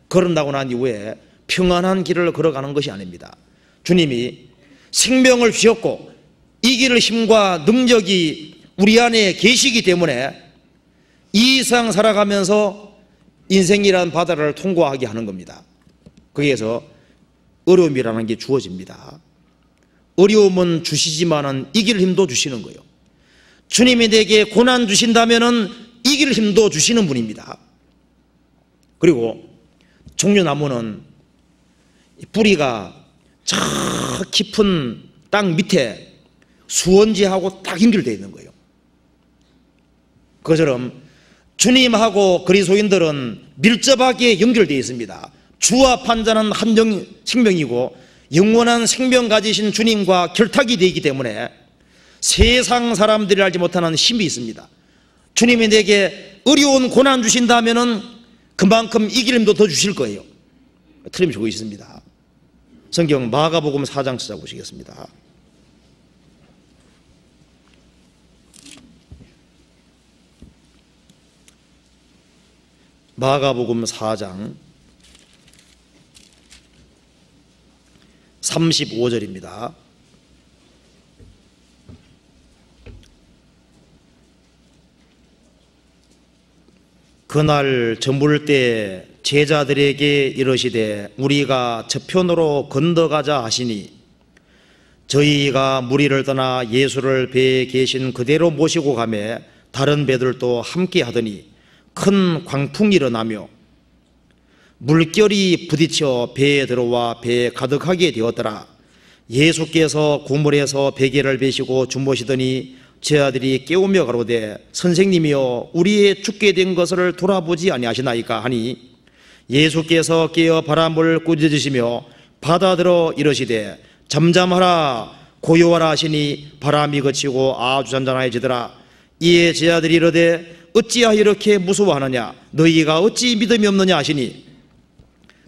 거듭나고 난 이후에 평안한 길을 걸어가는 것이 아닙니다. 주님이 생명을 주셨고 이길 힘과 능력이 우리 안에 계시기 때문에 이 세상 살아가면서 인생이라는 바다를 통과하게 하는 겁니다. 거기에서 어려움이라는 게 주어집니다. 어려움은 주시지만은 이길 힘도 주시는 거예요. 주님이 내게 고난 주신다면은 이길 힘도 주시는 분입니다. 그리고 종려나무는 뿌리가 저 깊은 땅 밑에 수원지하고 딱 연결되어 있는 거예요. 그처럼 주님하고 그리스도인들은 밀접하게 연결되어 있습니다. 주와 판자는 한 생명이고 영원한 생명 가지신 주님과 결탁이 되기 때문에 세상 사람들이 알지 못하는 힘이 있습니다. 주님이 내게 어려운 고난 주신다면은 그만큼 이길 힘도 더 주실 거예요. 틀림없이 그거 있습니다. 성경 마가복음 4장 찾아보시겠습니다. 마가복음 4장 35절입니다. 그날 저물 때 제자들에게 이르시되 우리가 저편으로 건너가자 하시니 저희가 무리를 떠나 예수를 배에 계신 그대로 모시고 가매 다른 배들도 함께 하더니 큰 광풍이 일어나며 물결이 부딪혀 배에 들어와 배에 가득하게 되었더라. 예수께서 고물에서 베개를 베시고 주무시더니 제자들이 깨우며 가로되 선생님이여 우리의 죽게 된 것을 돌아보지 아니하시나이까 하니 예수께서 깨어 바람을 꾸짖으시며 바다들어 이르시되 잠잠하라 고요하라 하시니 바람이 그치고 아주 잔잔해지더라. 이에 제자들이 이르되 어찌하여 이렇게 무서워하느냐 너희가 어찌 믿음이 없느냐 하시니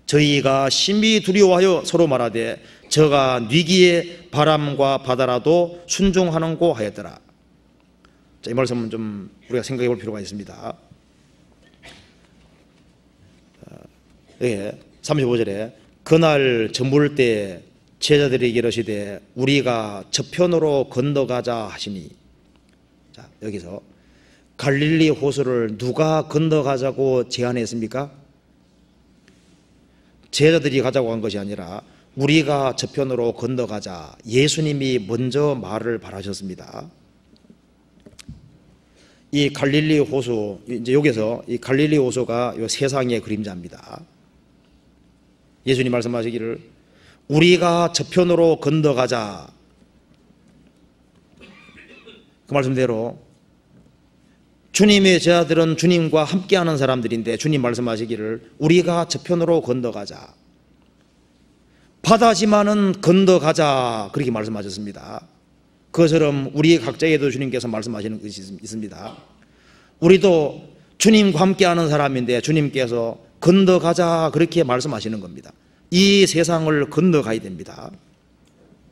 저희가 심히 두려워하여 서로 말하되 저가 뉘기에 바람과 바다라도 순종하는고 하였더라. 자, 이 말씀은 좀 우리가 생각해 볼 필요가 있습니다. 35절에 그날 저물 때 제자들에게 이르시되 우리가 저편으로 건너가자 하시니, 자, 여기서 갈릴리 호수를 누가 건너가자고 제안했습니까? 제자들이 가자고 한 것이 아니라 우리가 저편으로 건너가자, 예수님이 먼저 말을 바라셨습니다. 이 갈릴리 호수, 이제 여기서 이 갈릴리 호수가 이 세상의 그림자입니다. 예수님 말씀하시기를 우리가 저편으로 건너가자, 그 말씀대로 주님의 제자들은 주님과 함께하는 사람들인데 주님 말씀하시기를 우리가 저편으로 건너가자, 바다지만은 건너가자, 그렇게 말씀하셨습니다. 그것처럼 우리 각자에도 주님께서 말씀하시는 것이 있습니다. 우리도 주님과 함께하는 사람인데 주님께서 건너가자 그렇게 말씀하시는 겁니다. 이 세상을 건너가야 됩니다.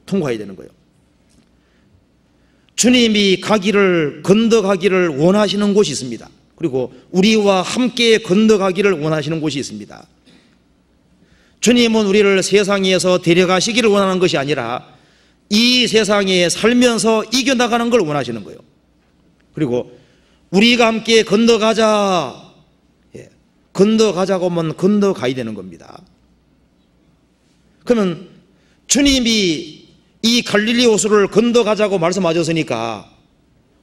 통과해야 되는 거예요. 주님이 가기를, 건너가기를 원하시는 곳이 있습니다. 그리고 우리와 함께 건너가기를 원하시는 곳이 있습니다. 주님은 우리를 세상에서 데려가시기를 원하는 것이 아니라 이 세상에 살면서 이겨나가는 걸 원하시는 거예요. 그리고 우리가 함께 건너가자, 건너가자고 하면 건너가야 되는 겁니다. 그러면 주님이 이 갈릴리 호수를 건너가자고 말씀하셨으니까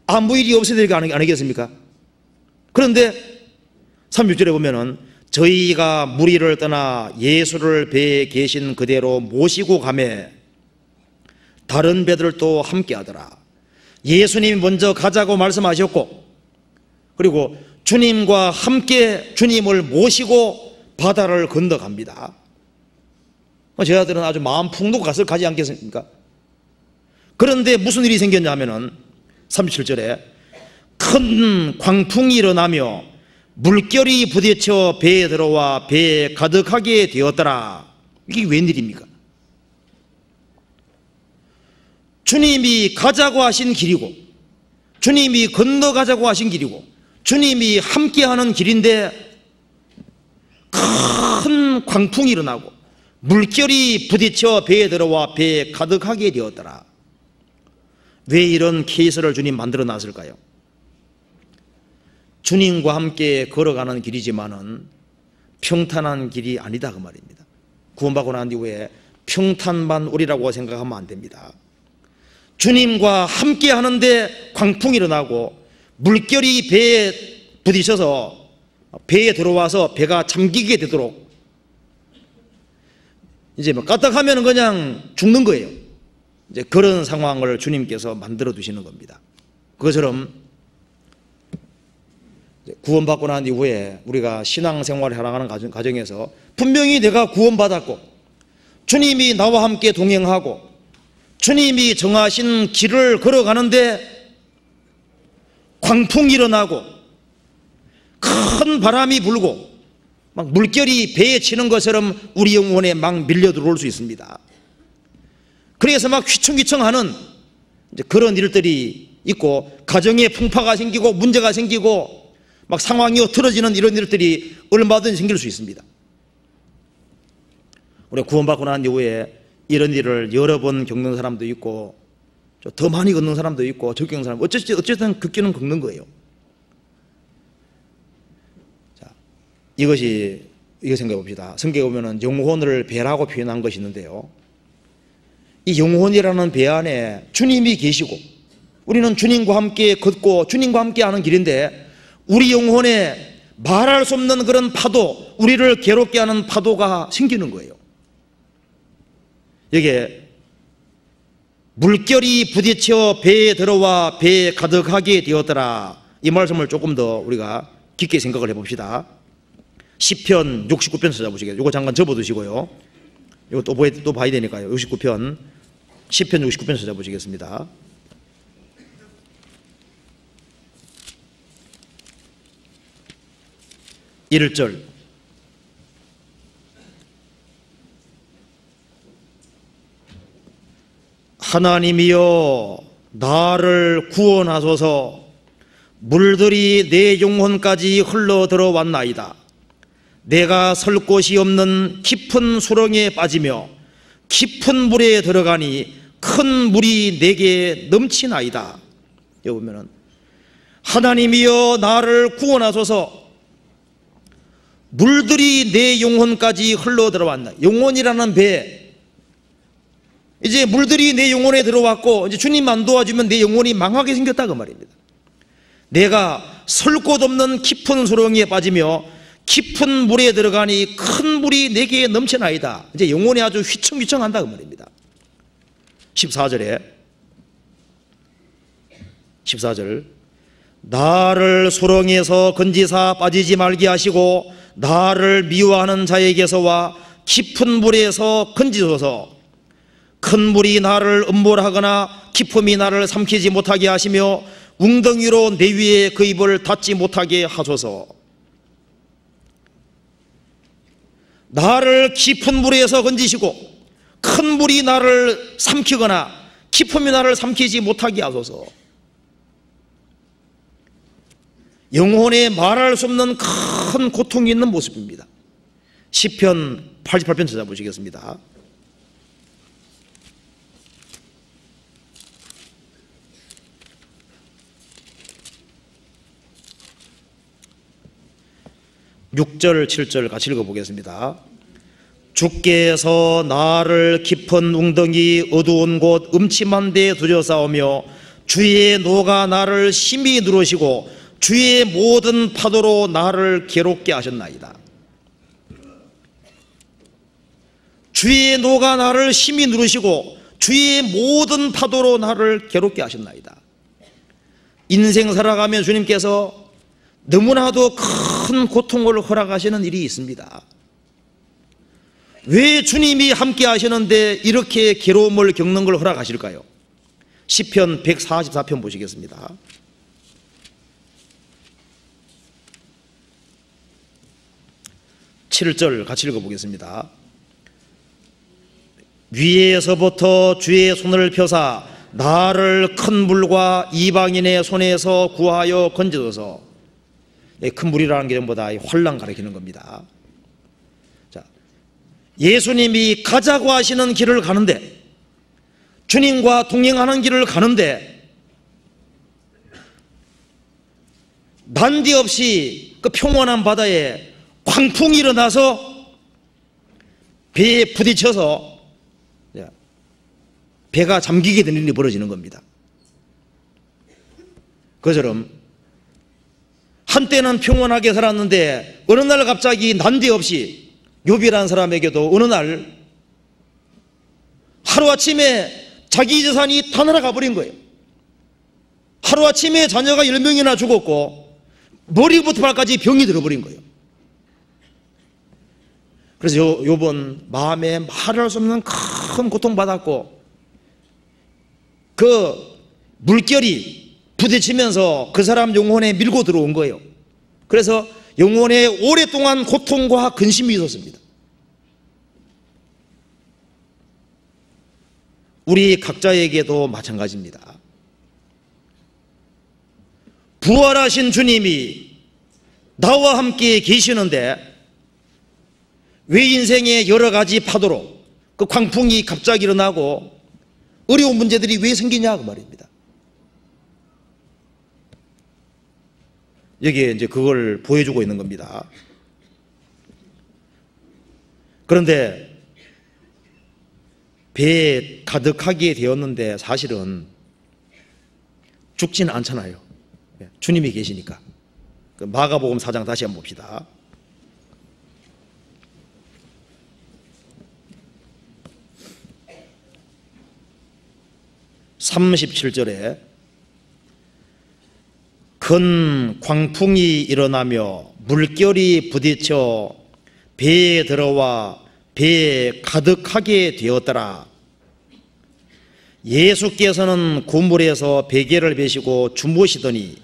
아무 일이 없어야 되는 거 아니겠습니까? 그런데 36절에 보면은 저희가 무리를 떠나 예수를 배에 계신 그대로 모시고 가매 다른 배들도 함께 하더라. 예수님이 먼저 가자고 말씀하셨고, 그리고 주님과 함께 주님을 모시고 바다를 건너갑니다. 제자들은 아주 마음 푹 놓고 가지 않겠습니까? 그런데 무슨 일이 생겼냐면은 37절에 큰 광풍이 일어나며 물결이 부딪혀 배에 들어와 배에 가득하게 되었더라. 이게 웬일입니까? 주님이 가자고 하신 길이고 주님이 건너가자고 하신 길이고 주님이 함께하는 길인데 큰 광풍이 일어나고 물결이 부딪혀 배에 들어와 배에 가득하게 되었더라. 왜 이런 케이스를 주님 만들어 놨을까요? 주님과 함께 걸어가는 길이지만은 평탄한 길이 아니다 그 말입니다. 구원받고 난 이후에 평탄만 오리라고 생각하면 안 됩니다. 주님과 함께 하는데 광풍이 일어나고 물결이 배에 부딪혀서 배에 들어와서 배가 잠기게 되도록, 이제 뭐 까딱하면 그냥 죽는 거예요. 이제 그런 상황을 주님께서 만들어 두시는 겁니다. 그것처럼 구원받고 난 이후에 우리가 신앙생활을 해나가는 과정에서 분명히 내가 구원받았고 주님이 나와 함께 동행하고 주님이 정하신 길을 걸어가는데 광풍이 일어나고 큰 바람이 불고 막 물결이 배에 치는 것처럼 우리 영혼에 막 밀려 들어올 수 있습니다. 그래서 막 휘청휘청하는 그런 일들이 있고 가정에 풍파가 생기고 문제가 생기고 막 상황이 틀어지는 이런 일들이 얼마든지 생길 수 있습니다. 우리가 구원받고 난 이후에 이런 일을 여러 번 겪는 사람도 있고 더 많이 겪는 사람도 있고 적게 겪는 사람, 어쨌든 겪기는 겪는 거예요. 자, 이거 생각해 봅시다. 성경에 보면은 영혼을 배라고 표현한 것이 있는데요. 이 영혼이라는 배 안에 주님이 계시고 우리는 주님과 함께 걷고 주님과 함께 하는 길인데 우리 영혼에 말할 수 없는 그런 파도, 우리를 괴롭게 하는 파도가 생기는 거예요. 여기에 물결이 부딪혀 배에 들어와 배에 가득하게 되었더라. 이 말씀을 조금 더 우리가 깊게 생각을 해봅시다. 시편 69편 찾아보시겠어요? 이거 잠깐 접어두시고요. 이거 또 봐야 되니까요. 69편, 시편 69편 찾아보시겠습니다. 일 절 하나님이여 나를 구원하소서. 물들이 내 영혼까지 흘러 들어왔나이다. 내가 설 곳이 없는 깊은 수렁에 빠지며 깊은 물에 들어가니 큰 물이 내게 넘치나이다. 여기 보면은 하나님이여 나를 구원하소서. 물들이 내 영혼까지 흘러 들어왔나. 영혼이라는 배, 이제 물들이 내 영혼에 들어왔고 이제 주님만 도와주면 내 영혼이 망하게 생겼다 그 말입니다. 내가 설 곳 없는 깊은 수렁에 빠지며 깊은 물에 들어가니 큰 물이 내게 넘쳐나이다. 이제 영혼이 아주 휘청휘청한다 그 말입니다. 14절 나를 수렁에서 건지사 빠지지 말게 하시고 나를 미워하는 자에게서와 깊은 물에서 건지소서. 큰 물이 나를 음몰하거나 깊음이 나를 삼키지 못하게 하시며 웅덩이로 내 위에 그 입을 닫지 못하게 하소서. 나를 깊은 물에서 건지시고 큰 물이 나를 삼키거나 깊음이 나를 삼키지 못하게 하소서. 영혼에 말할 수 없는 큰 고통이 있는 모습입니다. 시편 88편 찾아보시겠습니다. 육 절 7절 같이 읽어보겠습니다. 주께서 나를 깊은 웅덩이 어두운 곳 음침한 데 두려싸우며 주의 노가 나를 심히 누르시고 주의 모든 파도로 나를 괴롭게 하셨나이다. 주의 노가 나를 심히 누르시고 주의 모든 파도로 나를 괴롭게 하셨나이다. 인생 살아가면 주님께서 너무나도 큰 고통을 허락하시는 일이 있습니다. 왜 주님이 함께 하시는데 이렇게 괴로움을 겪는 걸 허락하실까요? 시편 144편 보시겠습니다. 칠 절 같이 읽어보겠습니다. 위에서부터 주의 손을 펴사 나를 큰 물과 이방인의 손에서 구하여 건져줘서. 큰 물이라는 게 전부 다 환난 가리키는 겁니다. 자, 예수님이 가자고 하시는 길을 가는데, 주님과 동행하는 길을 가는데 난데없이 그 평온한 바다에 광풍이 일어나서 배에 부딪혀서 배가 잠기게 되는 일이 벌어지는 겁니다. 그처럼 한때는 평온하게 살았는데 어느 날 갑자기 난데없이 욥이라는 사람에게도 어느 날 하루아침에 자기 재산이 다 날아가 버린 거예요. 하루아침에 자녀가 10명이나 죽었고 머리부터 발까지 병이 들어버린 거예요. 그래서 욥은 마음에 말할 수 없는 큰 고통받았고 그 물결이 부딪히면서 그 사람 영혼에 밀고 들어온 거예요. 그래서 영혼에 오랫동안 고통과 근심이 있었습니다. 우리 각자에게도 마찬가지입니다. 부활하신 주님이 나와 함께 계시는데 왜 인생의 여러 가지 파도로 그 광풍이 갑자기 일어나고 어려운 문제들이 왜 생기냐 그 말입니다. 여기에 이제 그걸 보여주고 있는 겁니다. 그런데 배에 가득하게 되었는데 사실은 죽지는 않잖아요. 주님이 계시니까. 마가복음 4장 다시 한번 봅시다. 37절에 큰 광풍이 일어나며 물결이 부딪혀 배에 들어와 배에 가득하게 되었더라. 예수께서는 그물에서 베개를 베시고 주무시더니,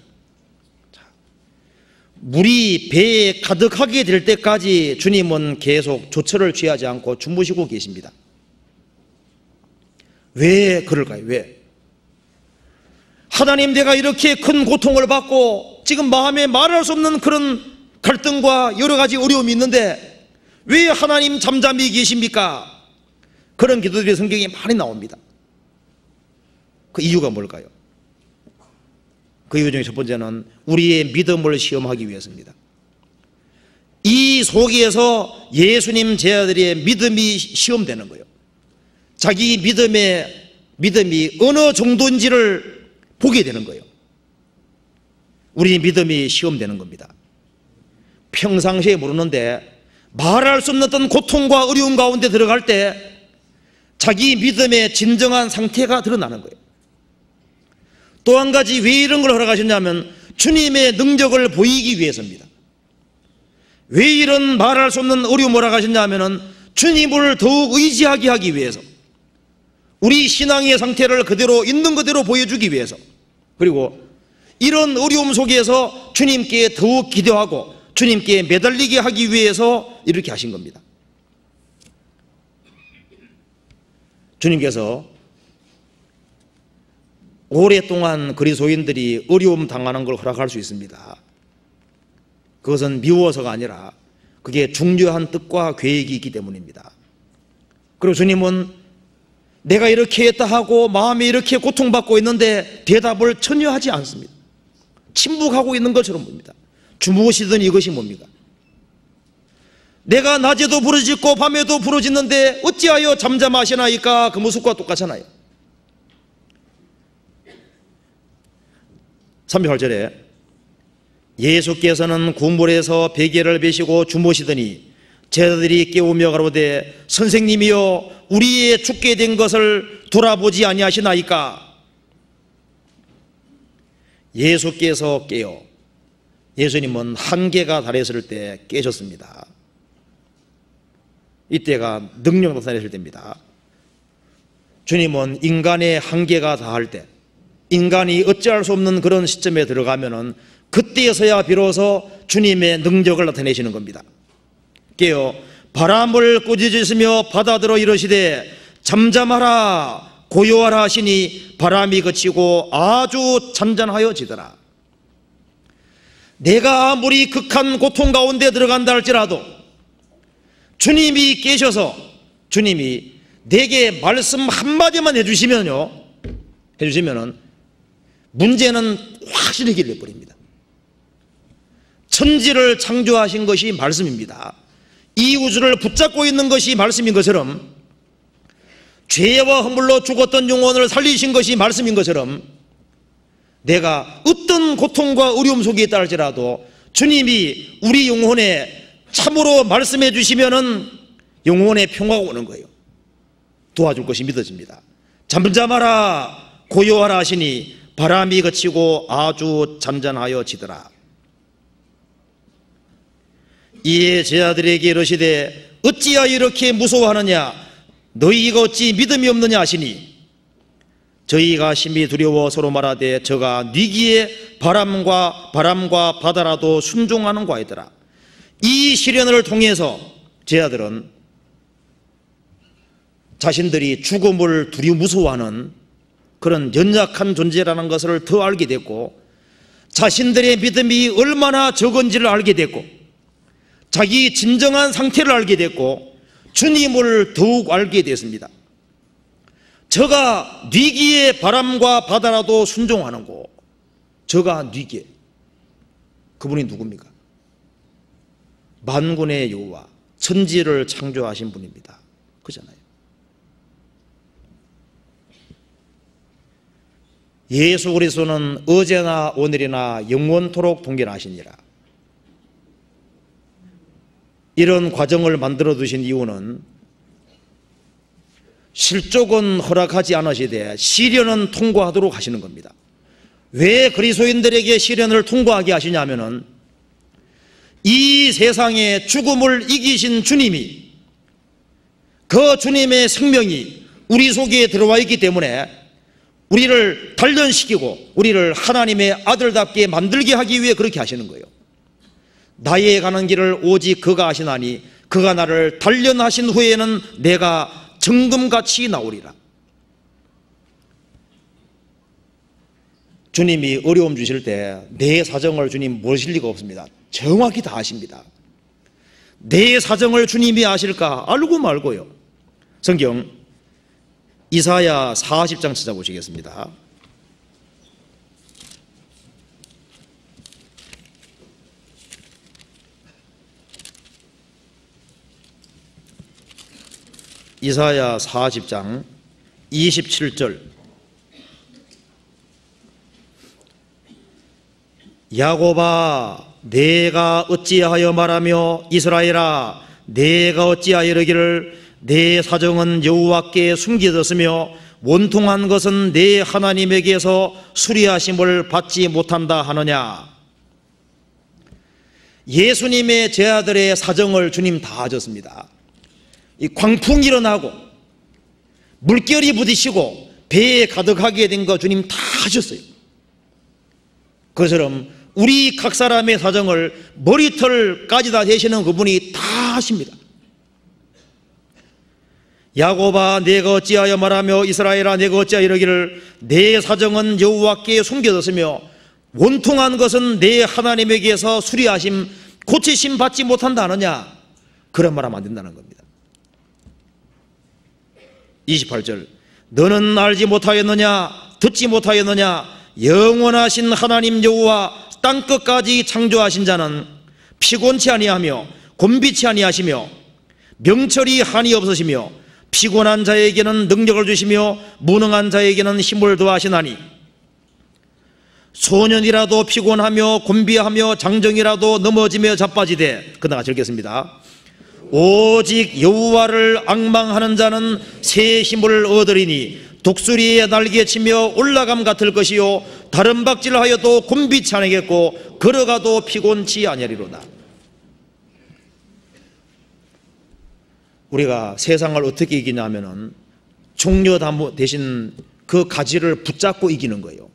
물이 배에 가득하게 될 때까지 주님은 계속 조처를 취하지 않고 주무시고 계십니다. 왜 그럴까요? 왜? 하나님, 내가 이렇게 큰 고통을 받고 지금 마음에 말할 수 없는 그런 갈등과 여러 가지 어려움이 있는데 왜 하나님 잠잠히 계십니까? 그런 기도들이 성경에 많이 나옵니다. 그 이유가 뭘까요? 그 이유 중에 첫 번째는 우리의 믿음을 시험하기 위해서입니다. 이 속에서 예수님 제자들의 믿음이 시험되는 거예요. 자기 믿음이 어느 정도인지를 보게 되는 거예요. 우리 믿음이 시험되는 겁니다. 평상시에 모르는데 말할 수 없는 어떤 고통과 어려움 가운데 들어갈 때 자기 믿음의 진정한 상태가 드러나는 거예요. 또 한 가지 왜 이런 걸 허락하셨냐면 주님의 능력을 보이기 위해서입니다. 왜 이런 말할 수 없는 어려움을 허락하셨냐면 주님을 더욱 의지하게 하기 위해서, 우리 신앙의 상태를 그대로 있는 그대로 보여주기 위해서, 그리고 이런 어려움 속에서 주님께 더욱 기도하고 주님께 매달리게 하기 위해서 이렇게 하신 겁니다. 주님께서 오랫동안 그리스도인들이 어려움 당하는 걸 허락할 수 있습니다. 그것은 미워서가 아니라 그게 중요한 뜻과 계획이 있기 때문입니다. 그리고 주님은 내가 이렇게 했다 하고 마음이 이렇게 고통받고 있는데 대답을 전혀 하지 않습니다. 침묵하고 있는 것처럼 봅니다. 주무시던 이것이 뭡니까? 내가 낮에도 부르짖고 밤에도 부르짖는데 어찌하여 잠잠하시나이까? 그 모습과 똑같잖아요. 38절에 예수께서는 그물에서 베개를 베시고 주무시더니 제자들이 깨우며 가로되 선생님이여 우리의 죽게 된 것을 돌아보지 아니하시나이까? 예수께서 깨어, 예수님은 한계가 달했을 때 깨셨습니다. 이때가 능력 나타냈을 때입니다. 주님은 인간의 한계가 다할 때, 인간이 어찌할 수 없는 그런 시점에 들어가면은 그때서야 비로소 주님의 능력을 나타내시는 겁니다. 깨어 바람을 꾸짖으시며 바다들어 이르시되 잠잠하라 고요하라 하시니 바람이 그치고 아주 잔잔하여지더라. 내가 아무리 극한 고통 가운데 들어간다 할지라도 주님이 계셔서 주님이 내게 말씀 한마디만 해주시면은 문제는 확실히 해결돼 버립니다. 천지를 창조하신 것이 말씀입니다. 이 우주를 붙잡고 있는 것이 말씀인 것처럼, 죄와 허물로 죽었던 영혼을 살리신 것이 말씀인 것처럼, 내가 어떤 고통과 어려움 속에 있다 할지라도 주님이 우리 영혼에 참으로 말씀해 주시면은 영혼의 평화가 오는 거예요. 도와줄 것이 믿어집니다. 잠잠하라 고요하라 하시니 바람이 그치고 아주 잔잔하여 지더라. 이에 제자들에게 이르시되 어찌하여 이렇게 무서워하느냐 너희가 어찌 믿음이 없느냐 하시니 저희가 심히 두려워 서로 말하되 저가 뉘기에 바람과 바다라도 순종하는가 하더라. 이 시련을 통해서 제자들은 자신들이 죽음을 무서워하는 그런 연약한 존재라는 것을 더 알게 됐고, 자신들의 믿음이 얼마나 적은지를 알게 됐고, 자기 진정한 상태를 알게 됐고, 주님을 더욱 알게 됐습니다. 저가 뉘기에 바람과 바다라도 순종하는고, 저가 뉘기에, 그분이 누굽니까? 만군의 여호와, 천지를 창조하신 분입니다. 그잖아요. 예수 그리스도는 어제나 오늘이나 영원토록 동일하시니라. 이런 과정을 만들어 두신 이유는 실족은 허락하지 않으시되 시련은 통과하도록 하시는 겁니다. 왜 그리스도인들에게 시련을 통과하게 하시냐면은 이 세상의 죽음을 이기신 주님이, 그 주님의 생명이 우리 속에 들어와 있기 때문에 우리를 단련시키고 우리를 하나님의 아들답게 만들게 하기 위해 그렇게 하시는 거예요. 나의 가는 길을 오직 그가 아시나니 그가 나를 단련하신 후에는 내가 정금같이 나오리라. 주님이 어려움 주실 때 내 사정을 주님 모르실 리가 없습니다. 정확히 다 아십니다. 내 사정을 주님이 아실까? 알고 말고요. 성경 이사야 40장 찾아보시겠습니다. 이사야 40장 27절. 야곱아 내가 어찌하여 말하며 이스라엘아 내가 어찌하여 이르기를 내 사정은 여호와께 숨겨졌으며 원통한 것은 내 하나님에게서 수리하심을 받지 못한다 하느냐. 예수님의 제자들의 사정을 주님 다 아셨습니다. 이 광풍이 일어나고 물결이 부딪히고 배에 가득하게 된 거 주님 다 아셨어요. 그처럼 우리 각 사람의 사정을 머리털까지 다 되시는 그분이 다 아십니다. 야곱아 내가 어찌하여 말하며 이스라엘아 내가 어찌하여 이르기를 내 사정은 여호와께 숨겨졌으며 원통한 것은 내 하나님에게서 수리하심 고치심 받지 못한다 하느냐. 그런 말하면 안 된다는 겁니다. 28절 너는 알지 못하였느냐 듣지 못하였느냐 영원하신 하나님 여호와 땅끝까지 창조하신 자는 피곤치 아니하며 곤비치 아니하시며 명철이 한이 없으시며 피곤한 자에게는 능력을 주시며 무능한 자에게는 힘을 더하시나니 소년이라도 피곤하며 곤비하며 장정이라도 넘어지며 자빠지되 그다가 적겠습니다. 오직 여호와를 앙망하는 자는 새 힘을 얻으리니 독수리의 날개치며 올라감 같을 것이요 다른 박질하여도 곤비치 아니겠고 걸어가도 피곤치 아니하리로다. 우리가 세상을 어떻게 이기냐면은 종려나무 대신 그 가지를 붙잡고 이기는 거예요.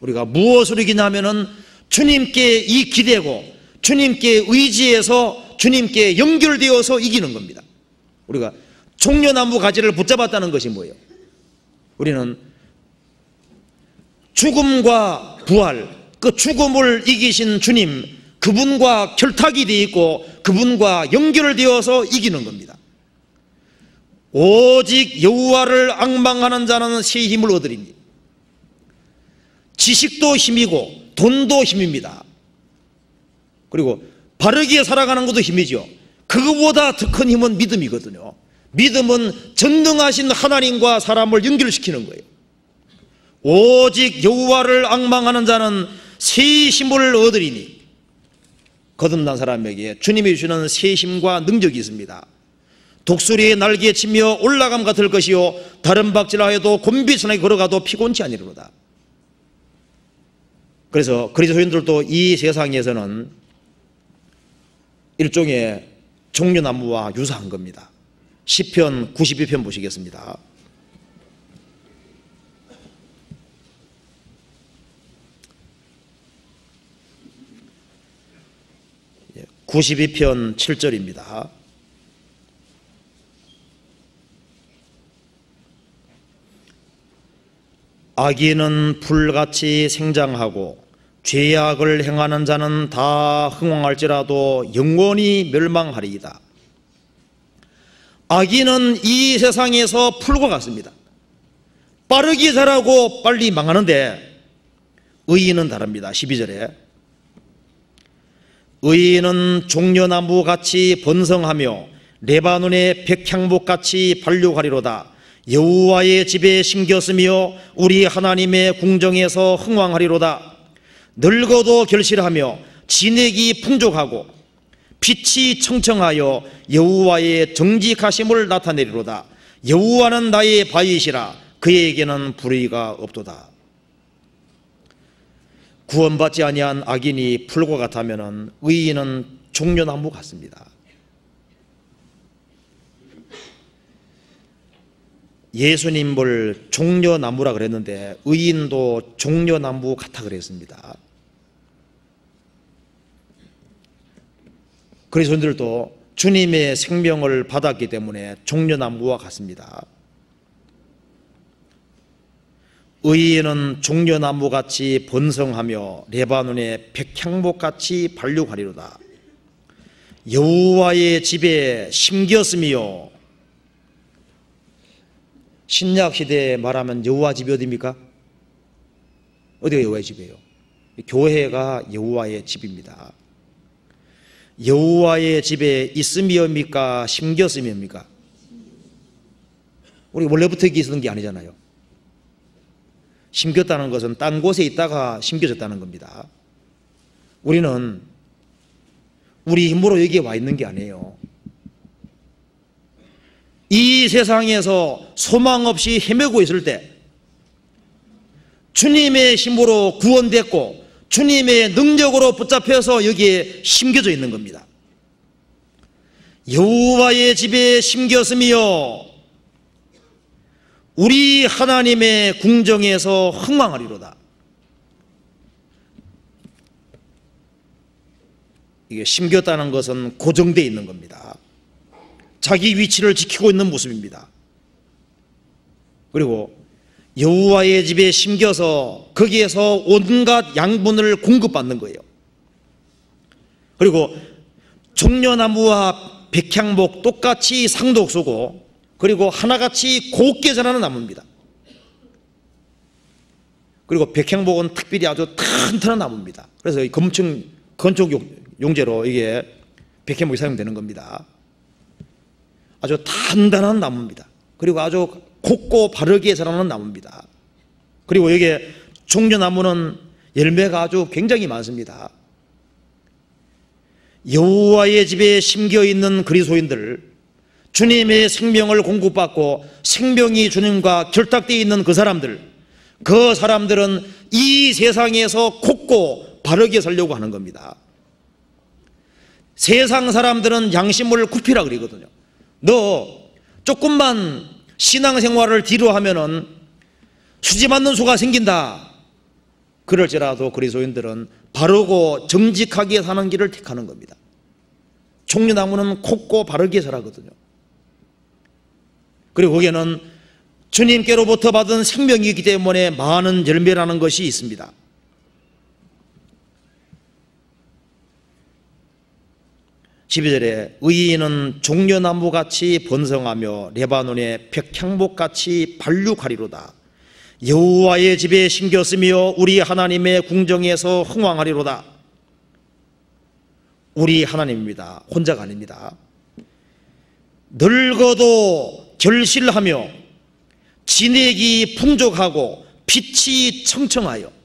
우리가 무엇으로 이기냐면은 주님께 이 기대고 주님께 의지해서 주님께 연결되어서 이기는 겁니다. 우리가 종려나무 가지를 붙잡았다는 것이 뭐예요? 우리는 죽음과 부활, 그 죽음을 이기신 주님, 그분과 결탁이 되어 있고 그분과 연결되어서 이기는 겁니다. 오직 여호와를 앙망하는 자는 새 힘을 얻으리니. 지식도 힘이고 돈도 힘입니다. 그리고 바르게 살아가는 것도 힘이죠. 그거보다 더 큰 힘은 믿음이거든요. 믿음은 전능하신 하나님과 사람을 연결시키는 거예요. 오직 여호와를 앙망하는 자는 새 힘을 얻으리니. 거듭난 사람에게 주님이 주시는 새 힘과 능력이 있습니다. 독수리의 날개에 치며 올라감 같을 것이요 다른 박질하여도 곤비천하게 걸어가도 피곤치 아니로다. 그래서 그리스도인들도 이 세상에서는 일종의 종려나무와 유사한 겁니다. 시편 92편 보시겠습니다. 92편 7절입니다. 악인은 불같이 생장하고 죄악을 행하는 자는 다 흥왕할지라도 영원히 멸망하리이다. 악인은 이 세상에서 풀과 같습니다. 빠르게 자라고 빨리 망하는데 의인은 다릅니다. 12절에 의인은 종려나무같이 번성하며 레바논의 백향목같이 발육하리로다. 여호와의 집에 심겼으며 우리 하나님의 궁정에서 흥왕하리로다. 늙어도 결실하며 진액이 풍족하고 빛이 청청하여 여호와의 정직하심을 나타내리로다. 여호와는 나의 바위시라 그에게는 불의가 없도다. 구원받지 아니한 악인이 풀과 같다면 의인은 종려나무 같습니다. 예수님을 종려나무라 그랬는데 의인도 종려나무 같아 그랬습니다. 그리스도인들도 주님의 생명을 받았기 때문에 종려나무와 같습니다. 의인은 종려나무같이 번성하며 레바논의 백향목같이 발육하리로다. 여호와의 집에 심겼으며, 신약시대에 말하면 여호와 집이 어디입니까? 어디가 여호와의 집이에요? 교회가 여호와의 집입니다. 여호와의 집에 있음이옵니까? 심겼음이옵니까? 우리 원래부터 여기 있었던 게 아니잖아요. 심겼다는 것은 딴 곳에 있다가 심겨졌다는 겁니다. 우리는 우리 힘으로 여기에 와 있는 게 아니에요. 이 세상에서 소망 없이 헤매고 있을 때 주님의 힘으로 구원됐고 주님의 능력으로 붙잡혀서 여기에 심겨져 있는 겁니다. 여호와의 집에 심겼으며 우리 하나님의 궁정에서 흥왕하리로다. 이게 심겼다는 것은 고정되어 있는 겁니다. 자기 위치를 지키고 있는 모습입니다. 그리고 여호와의 집에 심겨서 거기에서 온갖 양분을 공급받는 거예요. 그리고 종려나무와 백향목 똑같이 상독수고 그리고 하나같이 곱게 자라는 나무입니다. 그리고 백향목은 특별히 아주 튼튼한 나무입니다. 그래서 건축 용재로 이게 백향목이 사용되는 겁니다. 아주 단단한 나무입니다. 그리고 아주 곱고 바르게 자라는 나무입니다. 그리고 여기에 종려나무는 열매가 아주 굉장히 많습니다. 여호와의 집에 심겨있는 그리스도인들, 주님의 생명을 공급받고 생명이 주님과 결탁되어 있는 그 사람들은 이 세상에서 곱고 바르게 살려고 하는 겁니다. 세상 사람들은 양심을 굽히라 그러거든요. 너 조금만 신앙생활을 뒤로 하면은 수지 맞는 수가 생긴다. 그럴지라도 그리스도인들은 바르고 정직하게 사는 길을 택하는 겁니다. 종려나무는 곱고 바르게 자라거든요. 그리고 거기에는 주님께로부터 받은 생명이 있기 때문에 많은 열매라는 것이 있습니다. (12절에) 의인은 종려나무같이 번성하며 레바논의 백향목같이 발육하리로다. 여호와의 집에 심겼으며 우리 하나님의 궁정에서 흥왕하리로다. 우리 하나님입니다. 혼자가 아닙니다. 늙어도 결실하며 진액이 풍족하고 빛이 청청하여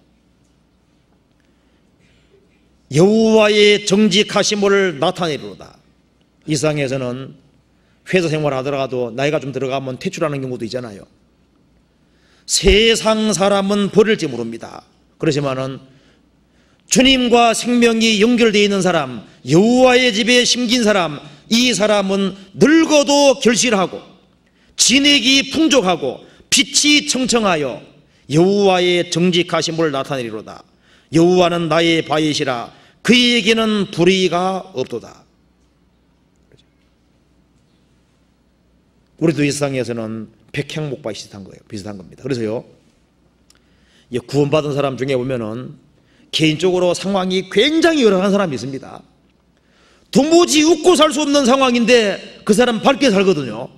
여호와의 정직하심을 나타내리로다. 이 세상에서는 회사 생활 하더라도 나이가 좀 들어가면 퇴출하는 경우도 있잖아요. 세상 사람은 버릴지 모릅니다. 그렇지만은 주님과 생명이 연결되어 있는 사람, 여호와의 집에 심긴 사람, 이 사람은 늙어도 결실하고 진액이 풍족하고 빛이 청청하여 여호와의 정직하심을 나타내리로다. 여호와는 나의 바위시라 그에게는 불의가 없도다. 우리도 이 세상에서는 백향목과 비슷한 겁니다. 그래서요, 구원받은 사람 중에 보면은 개인적으로 상황이 굉장히 열악한 사람이 있습니다. 도무지 웃고 살 수 없는 상황인데 그 사람 밝게 살거든요.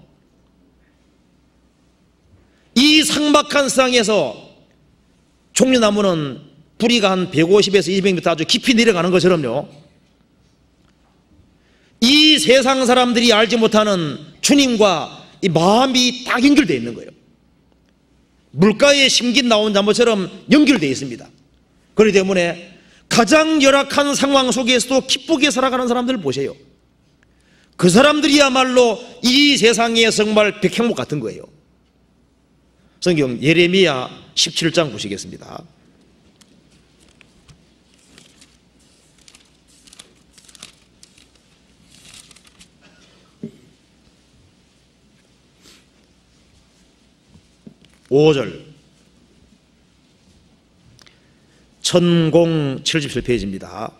이 삭막한 세상에서 종려나무는 뿌리가 한 150에서 200m 아주 깊이 내려가는 것처럼요, 이 세상 사람들이 알지 못하는 주님과 이 마음이 딱 연결되어 있는 거예요. 물가에 심긴 나온 나무처럼 연결되어 있습니다. 그렇기 때문에 가장 열악한 상황 속에서도 기쁘게 살아가는 사람들을 보세요. 그 사람들이야말로 이 세상에 정말 백향목 같은 거예요. 성경 예레미야 17장 보시겠습니다. (5절) 천공 77페이지입니다.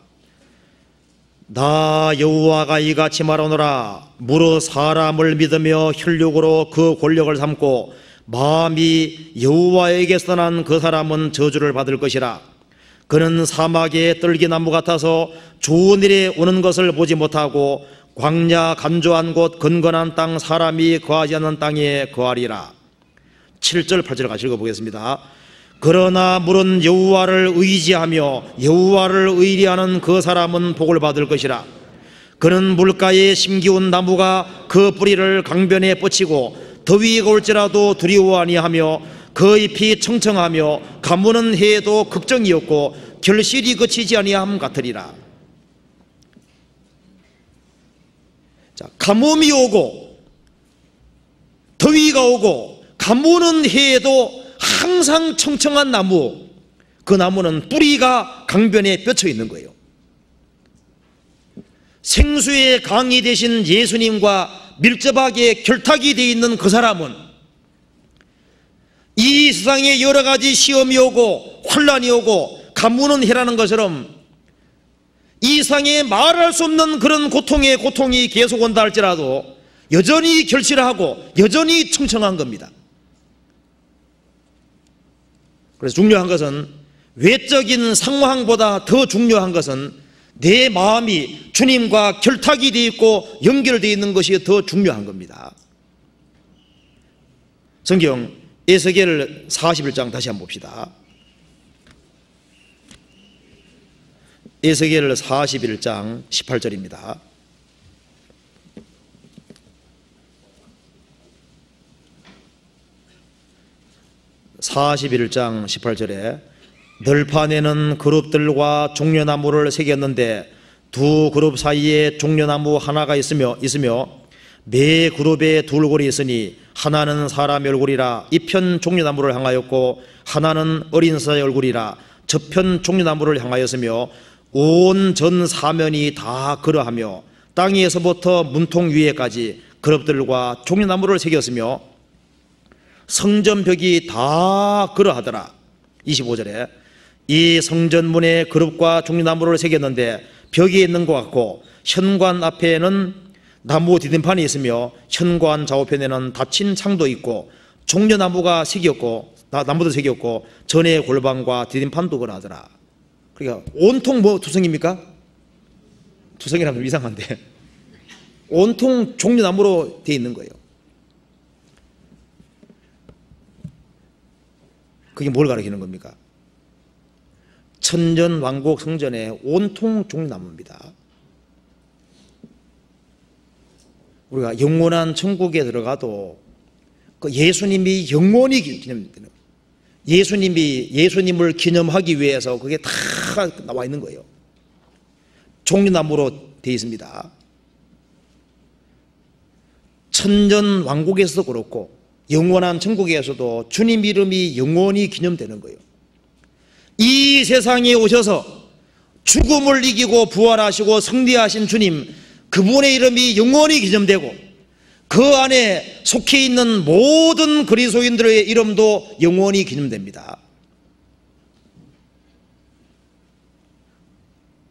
나 여호와가 이같이 말하노라. 무릇 사람을 믿으며 혈육으로 그 권력을 삼고 마음이 여호와에게서 떠난 그 사람은 저주를 받을 것이라. 그는 사막의 떨기나무 같아서 좋은 일에 오는 것을 보지 못하고 광야 간조한 곳 건건한 땅 사람이 거하지 않는 땅에 거하리라. 7절 8절 같이 읽어보겠습니다. 그러나 물은 여호와를 의지하며 여호와를 의리하는 그 사람은 복을 받을 것이라. 그는 물가에 심기운 나무가 그 뿌리를 강변에 뻗치고 더위가 올지라도 두려워 아니하며 그 잎이 청청하며 가무는 해에도 걱정이 없고 결실이 그치지 아니함 같으리라. 자, 가뭄이 오고 더위가 오고 가무는 해에도 항상 청청한 나무, 그 나무는 뿌리가 강변에 뻗쳐 있는 거예요. 생수의 강이 되신 예수님과 밀접하게 결탁이 되어 있는 그 사람은 이 세상에 여러 가지 시험이 오고 환란이 오고 가무는 해라는 것처럼 이 세상에 말할 수 없는 그런 고통이 계속 온다 할지라도 여전히 결실하고 여전히 청청한 겁니다. 그래서 중요한 것은, 외적인 상황보다 더 중요한 것은 내 마음이 주님과 결탁이 되어 있고 연결되어 있는 것이 더 중요한 겁니다. 성경 에스겔 41장 다시 한번 봅시다. 에스겔 41장 18절입니다. (41장 18절에) 널판에는 그룹들과 종려나무를 새겼는데 두 그룹 사이에 종려나무 하나가 있으며 매 그룹에 둘골이 있으니 하나는 사람의 얼굴이라 이편 종려나무를 향하였고 하나는 어린 사의 얼굴이라 저편 종려나무를 향하였으며 온 전 사면이 다 그러하며 땅에서부터 문통 위에까지 그룹들과 종려나무를 새겼으며 성전벽이 다 그러하더라. 25절에 이 성전문에 그룹과 종려나무를 새겼는데 벽에 있는 것 같고 현관 앞에는 나무 디딤판이 있으며 현관 좌우편에는 닫힌 창도 있고 종려나무가 새겼고 나무도 새겼고 전의 골방과 디딤판도 그러하더라. 그러니까 온통 뭐 두성입니까? 두성이라면 좀 이상한데 온통 종려나무로 되어 있는 거예요. 그게 뭘 가리키는 겁니까? 천전왕국 성전에 온통 종려나무입니다. 우리가 영원한 천국에 들어가도 그 예수님이 영원히 기념되는, 예수님을 기념하기 위해서 그게 다 나와 있는 거예요. 종려나무로 되어 있습니다. 천전 왕국에서도 그렇고 영원한 천국에서도 주님 이름이 영원히 기념되는 거예요. 이 세상에 오셔서 죽음을 이기고 부활하시고 승리하신 주님, 그분의 이름이 영원히 기념되고 그 안에 속해 있는 모든 그리스도인들의 이름도 영원히 기념됩니다.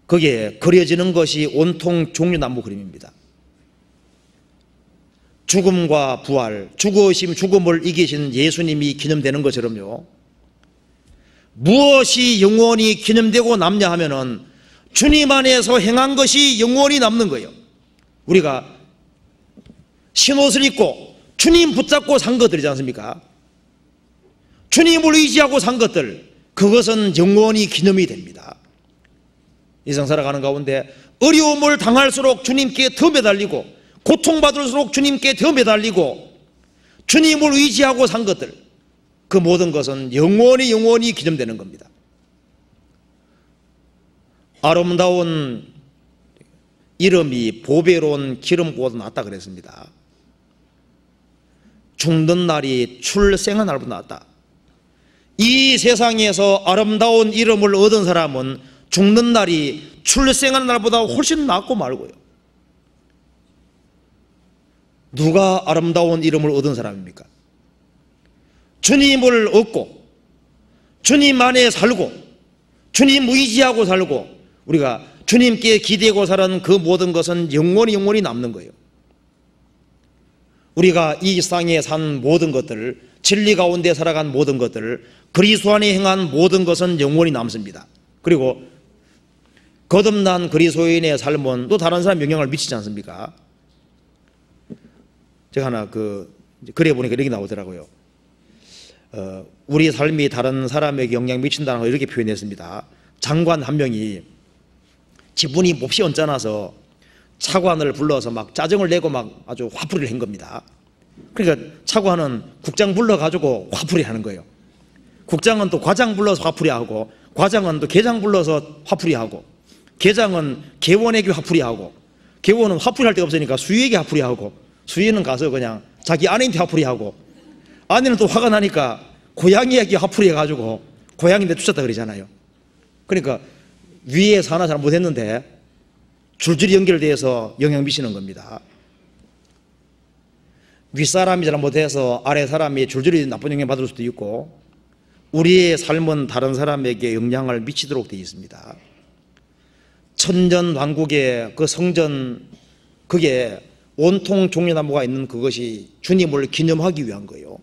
거기에 그려지는 것이 온통 종려나무 그림입니다. 죽음과 부활, 죽음을 이기신 예수님이 기념되는 것처럼요, 무엇이 영원히 기념되고 남냐 하면은 주님 안에서 행한 것이 영원히 남는 거예요. 우리가 신옷을 입고 주님 붙잡고 산 것들이지 않습니까? 주님을 의지하고 산 것들, 그것은 영원히 기념이 됩니다. 이상 살아가는 가운데 어려움을 당할수록 주님께 더 매달리고 고통받을수록 주님께 더 매달리고 주님을 의지하고 산 것들, 그 모든 것은 영원히 기념되는 겁니다. 아름다운 이름이 보배로운 기름보다 낫다 그랬습니다. 죽는 날이 출생한 날보다 낫다. 이 세상에서 아름다운 이름을 얻은 사람은 죽는 날이 출생한 날보다 훨씬 낫고 말고요. 누가 아름다운 이름을 얻은 사람입니까? 주님을 얻고 주님 안에 살고 주님 의지하고 살고 우리가 주님께 기대고 사는 그 모든 것은 영원히 남는 거예요. 우리가 이 세상에 산 모든 것들, 진리 가운데 살아간 모든 것들, 그리스도 안에 행한 모든 것은 영원히 남습니다. 그리고 거듭난 그리스도인의 삶은 또 다른 사람 영향을 미치지 않습니까? 제가 하나 글에 보니까 이렇게 나오더라고요. 우리 삶이 다른 사람에게 영향 미친다는 걸 이렇게 표현했습니다. 장관 한 명이 지분이 몹시 언짢아서 차관을 불러서 막 짜증을 내고 막 아주 화풀이를 한 겁니다. 그러니까 차관은 국장 불러가지고 화풀이 하는 거예요. 국장은 또 과장 불러서 화풀이 하고, 과장은 또 계장 불러서 화풀이 하고, 계장은 계원에게 화풀이 하고, 계원은 화풀이 할 데가 없으니까 수위에게 화풀이 하고, 수위는 가서 그냥 자기 아내한테 화풀이 하고, 아내는 또 화가 나니까 고양이에게 화풀이 해가지고 고양이 내쫓았다 그러잖아요. 그러니까 위에서 하나 잘 못했는데 줄줄이 연결되어서 영향 미치는 겁니다. 윗사람이 잘못해서 아래 사람이 줄줄이 나쁜 영향 받을 수도 있고, 우리의 삶은 다른 사람에게 영향을 미치도록 되어 있습니다. 천전 왕국의 그 성전, 그게 온통 종려나무가 있는 그것이 주님을 기념하기 위한 거예요.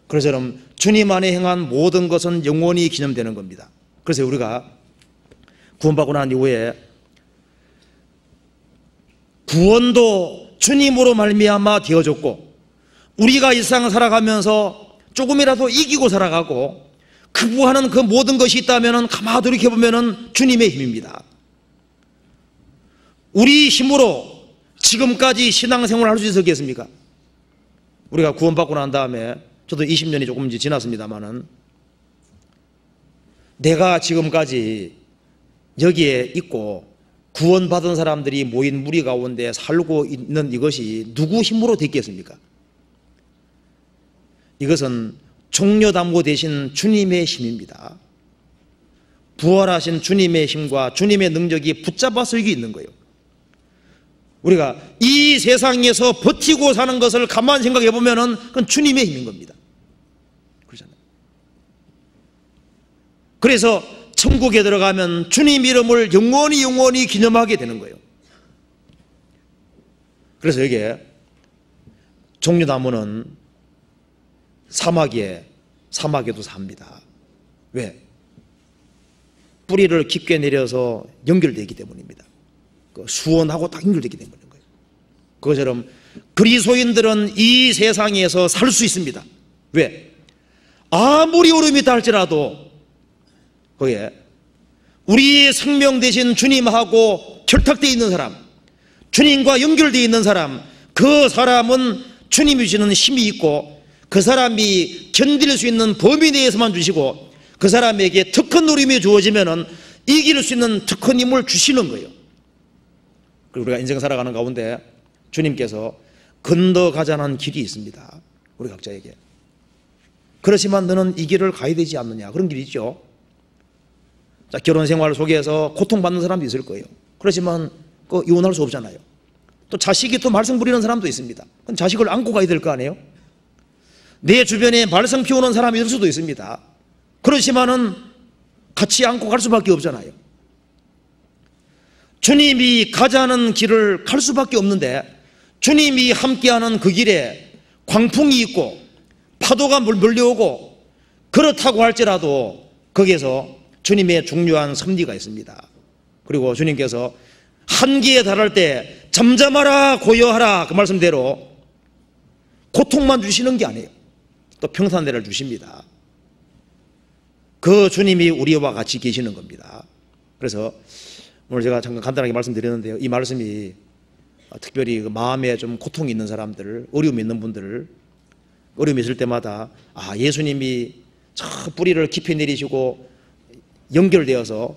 그래서 여러분, 주님 안에 행한 모든 것은 영원히 기념되는 겁니다. 그래서 우리가 구원받고 난 이후에 구원도 주님으로 말미암아 되어졌고, 우리가 일상을 살아가면서 조금이라도 이기고 살아가고 극복하는 그 모든 것이 있다면 가만히 돌이켜보면 주님의 힘입니다. 우리 힘으로 지금까지 신앙생활을 할 수 있었겠습니까? 우리가 구원받고 난 다음에, 저도 20년이 조금 지났습니다만은, 내가 지금까지 여기에 있고 구원받은 사람들이 모인 무리 가운데 살고 있는 이것이 누구 힘으로 됐겠습니까? 이것은 종려나무 되신 주님의 힘입니다. 부활하신 주님의 힘과 주님의 능력이 붙잡아서 여기 있는 거예요. 우리가 이 세상에서 버티고 사는 것을 가만히 생각해 보면은 그건 주님의 힘인 겁니다. 그렇잖아요. 그래서 천국에 들어가면 주님 이름을 영원히 기념하게 되는 거예요. 그래서 여기에 종려나무는 사막에도 삽니다. 왜? 뿌리를 깊게 내려서 연결되기 때문입니다. 수원하고 딱 연결되기 때문인 거예요. 그것처럼 그리스도인들은 이 세상에서 살 수 있습니다. 왜? 아무리 어려움이 있다 할지라도 거기에 우리의 생명 대신 주님하고 결탁되어 있는 사람, 주님과 연결되어 있는 사람, 그 사람은 주님이 주시는 힘이 있고, 그 사람이 견딜 수 있는 범위 내에서만 주시고, 그 사람에게 특권 누림이 주어지면 이길 수 있는 특권 힘을 주시는 거예요. 그리고 우리가 인생 살아가는 가운데 주님께서 건너가자는 길이 있습니다. 우리 각자에게. 그렇지만 너는 이 길을 가야 되지 않느냐, 그런 길이 있죠. 자, 결혼 생활 속에서 고통받는 사람도 있을 거예요. 그렇지만 이혼할 수 없잖아요. 또 자식이 또 말썽 부리는 사람도 있습니다. 그럼 자식을 안고 가야 될 거 아니에요? 내 주변에 말썽 피우는 사람이 있을 수도 있습니다. 그렇지만은 같이 안고 갈 수밖에 없잖아요. 주님이 가자는 길을 갈 수밖에 없는데, 주님이 함께하는 그 길에 광풍이 있고 파도가 몰려오고 그렇다고 할지라도 거기에서 주님의 중요한 섭리가 있습니다. 그리고 주님께서 한계에 달할 때 잠잠하라 고요하라 그 말씀대로 고통만 주시는 게 아니에요. 또 평산대를 주십니다. 그 주님이 우리와 같이 계시는 겁니다. 그래서 오늘 제가 잠깐 간단하게 말씀드렸는데요, 이 말씀이 특별히 그 마음에 좀 고통이 있는 사람들, 어려움이 있는 분들, 어려움이 있을 때마다 예수님이 저 뿌리를 깊이 내리시고 연결되어서,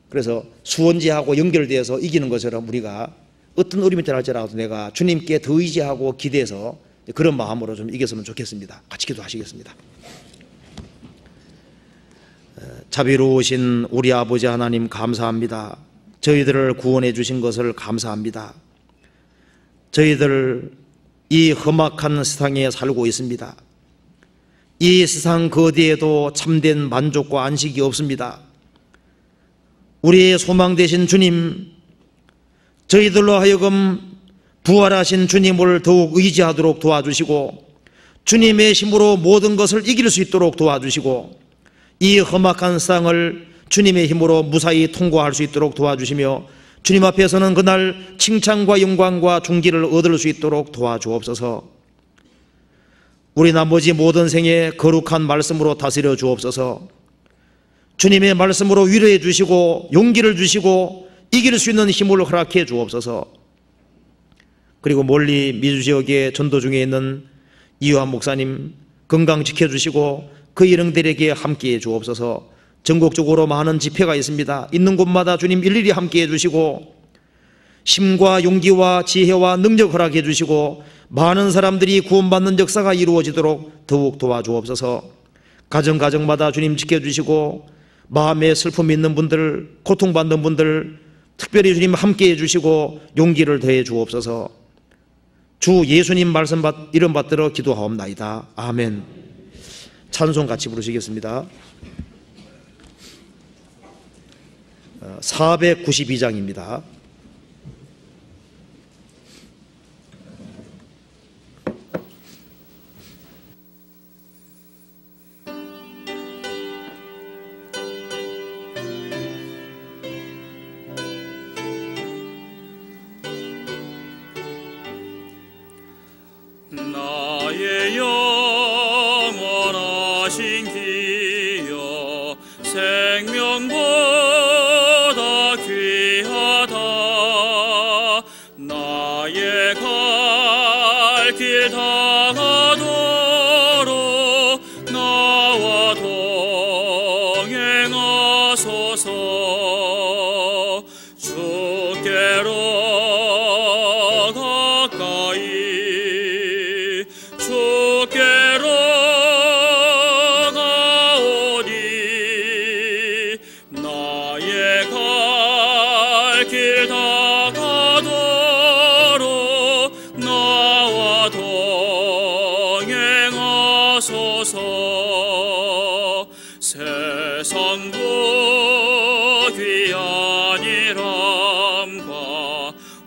그래서 수원지하고 연결되어서 이기는 것처럼 우리가 어떤 어려움이 할지라도 내가 주님께 더 의지하고 기대해서 그런 마음으로 좀 이겼으면 좋겠습니다. 같이 기도하시겠습니다. 자비로우신 우리 아버지 하나님 감사합니다. 저희들을 구원해 주신 것을 감사합니다. 저희들 이 험악한 세상에 살고 있습니다. 이 세상 그 어디에도 참된 만족과 안식이 없습니다. 우리의 소망 되신 주님, 저희들로 하여금 부활하신 주님을 더욱 의지하도록 도와주시고 주님의 힘으로 모든 것을 이길 수 있도록 도와주시고 이 험악한 세상을 주님의 힘으로 무사히 통과할 수 있도록 도와주시며 주님 앞에서는 그날 칭찬과 영광과 존귀를 얻을 수 있도록 도와주옵소서. 우리 나머지 모든 생에 거룩한 말씀으로 다스려 주옵소서. 주님의 말씀으로 위로해 주시고 용기를 주시고 이길 수 있는 힘을 허락해 주옵소서. 그리고 멀리 미주 지역에 전도 중에 있는 이유한 목사님 건강 지켜주시고 그 일행들에게 함께해 주옵소서. 전국적으로 많은 집회가 있습니다. 있는 곳마다 주님 일일이 함께해 주시고 힘과 용기와 지혜와 능력 허락해 주시고 많은 사람들이 구원받는 역사가 이루어지도록 더욱 도와주옵소서. 가정가정마다 주님 지켜주시고 마음에 슬픔이 있는 분들, 고통받는 분들 특별히 주님 함께해 주시고 용기를 더해 주옵소서. 주 예수님 말씀 이름 받들어 기도하옵나이다. 아멘. 찬송 같이 부르시겠습니다. 492장입니다. 나의 영원하신 기여 생명보다 귀하다. 나의 갈 길 다가도록 나와 동행하소서. 주께로 가까이 주께로 가오니 나의 갈 길 다가도록 나와 동행하소서. 세상 귀한 일함과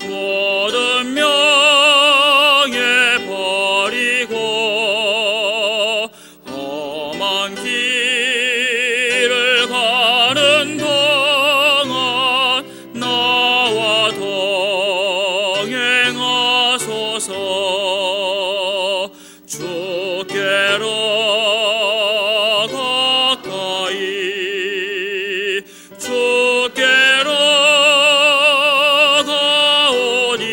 모든 명예 버리고 험한 길을 가는 동안 나와 동행하소서. 주께로 가까이 주께로 가오니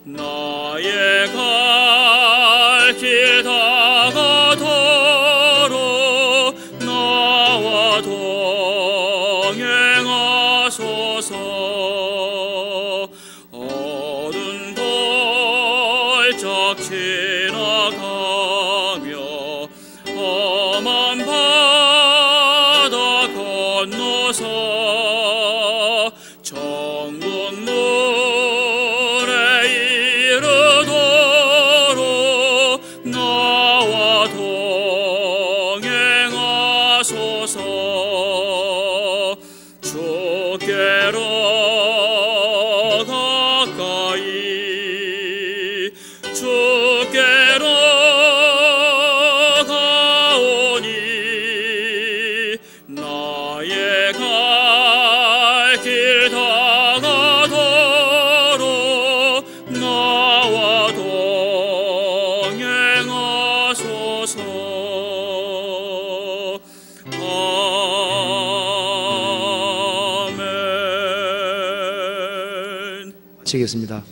나의 갈 길 다가도록 나와 동행하소서. 어두운 슬쩍 지나가며 험한 바다 건너서 천국 물에 이르도록 나와 동행하소서. 주께로 가까이 주께로 가오니 나의 갈 길 다가도록 나와 동행하소서. 아멘. 마치겠습니다.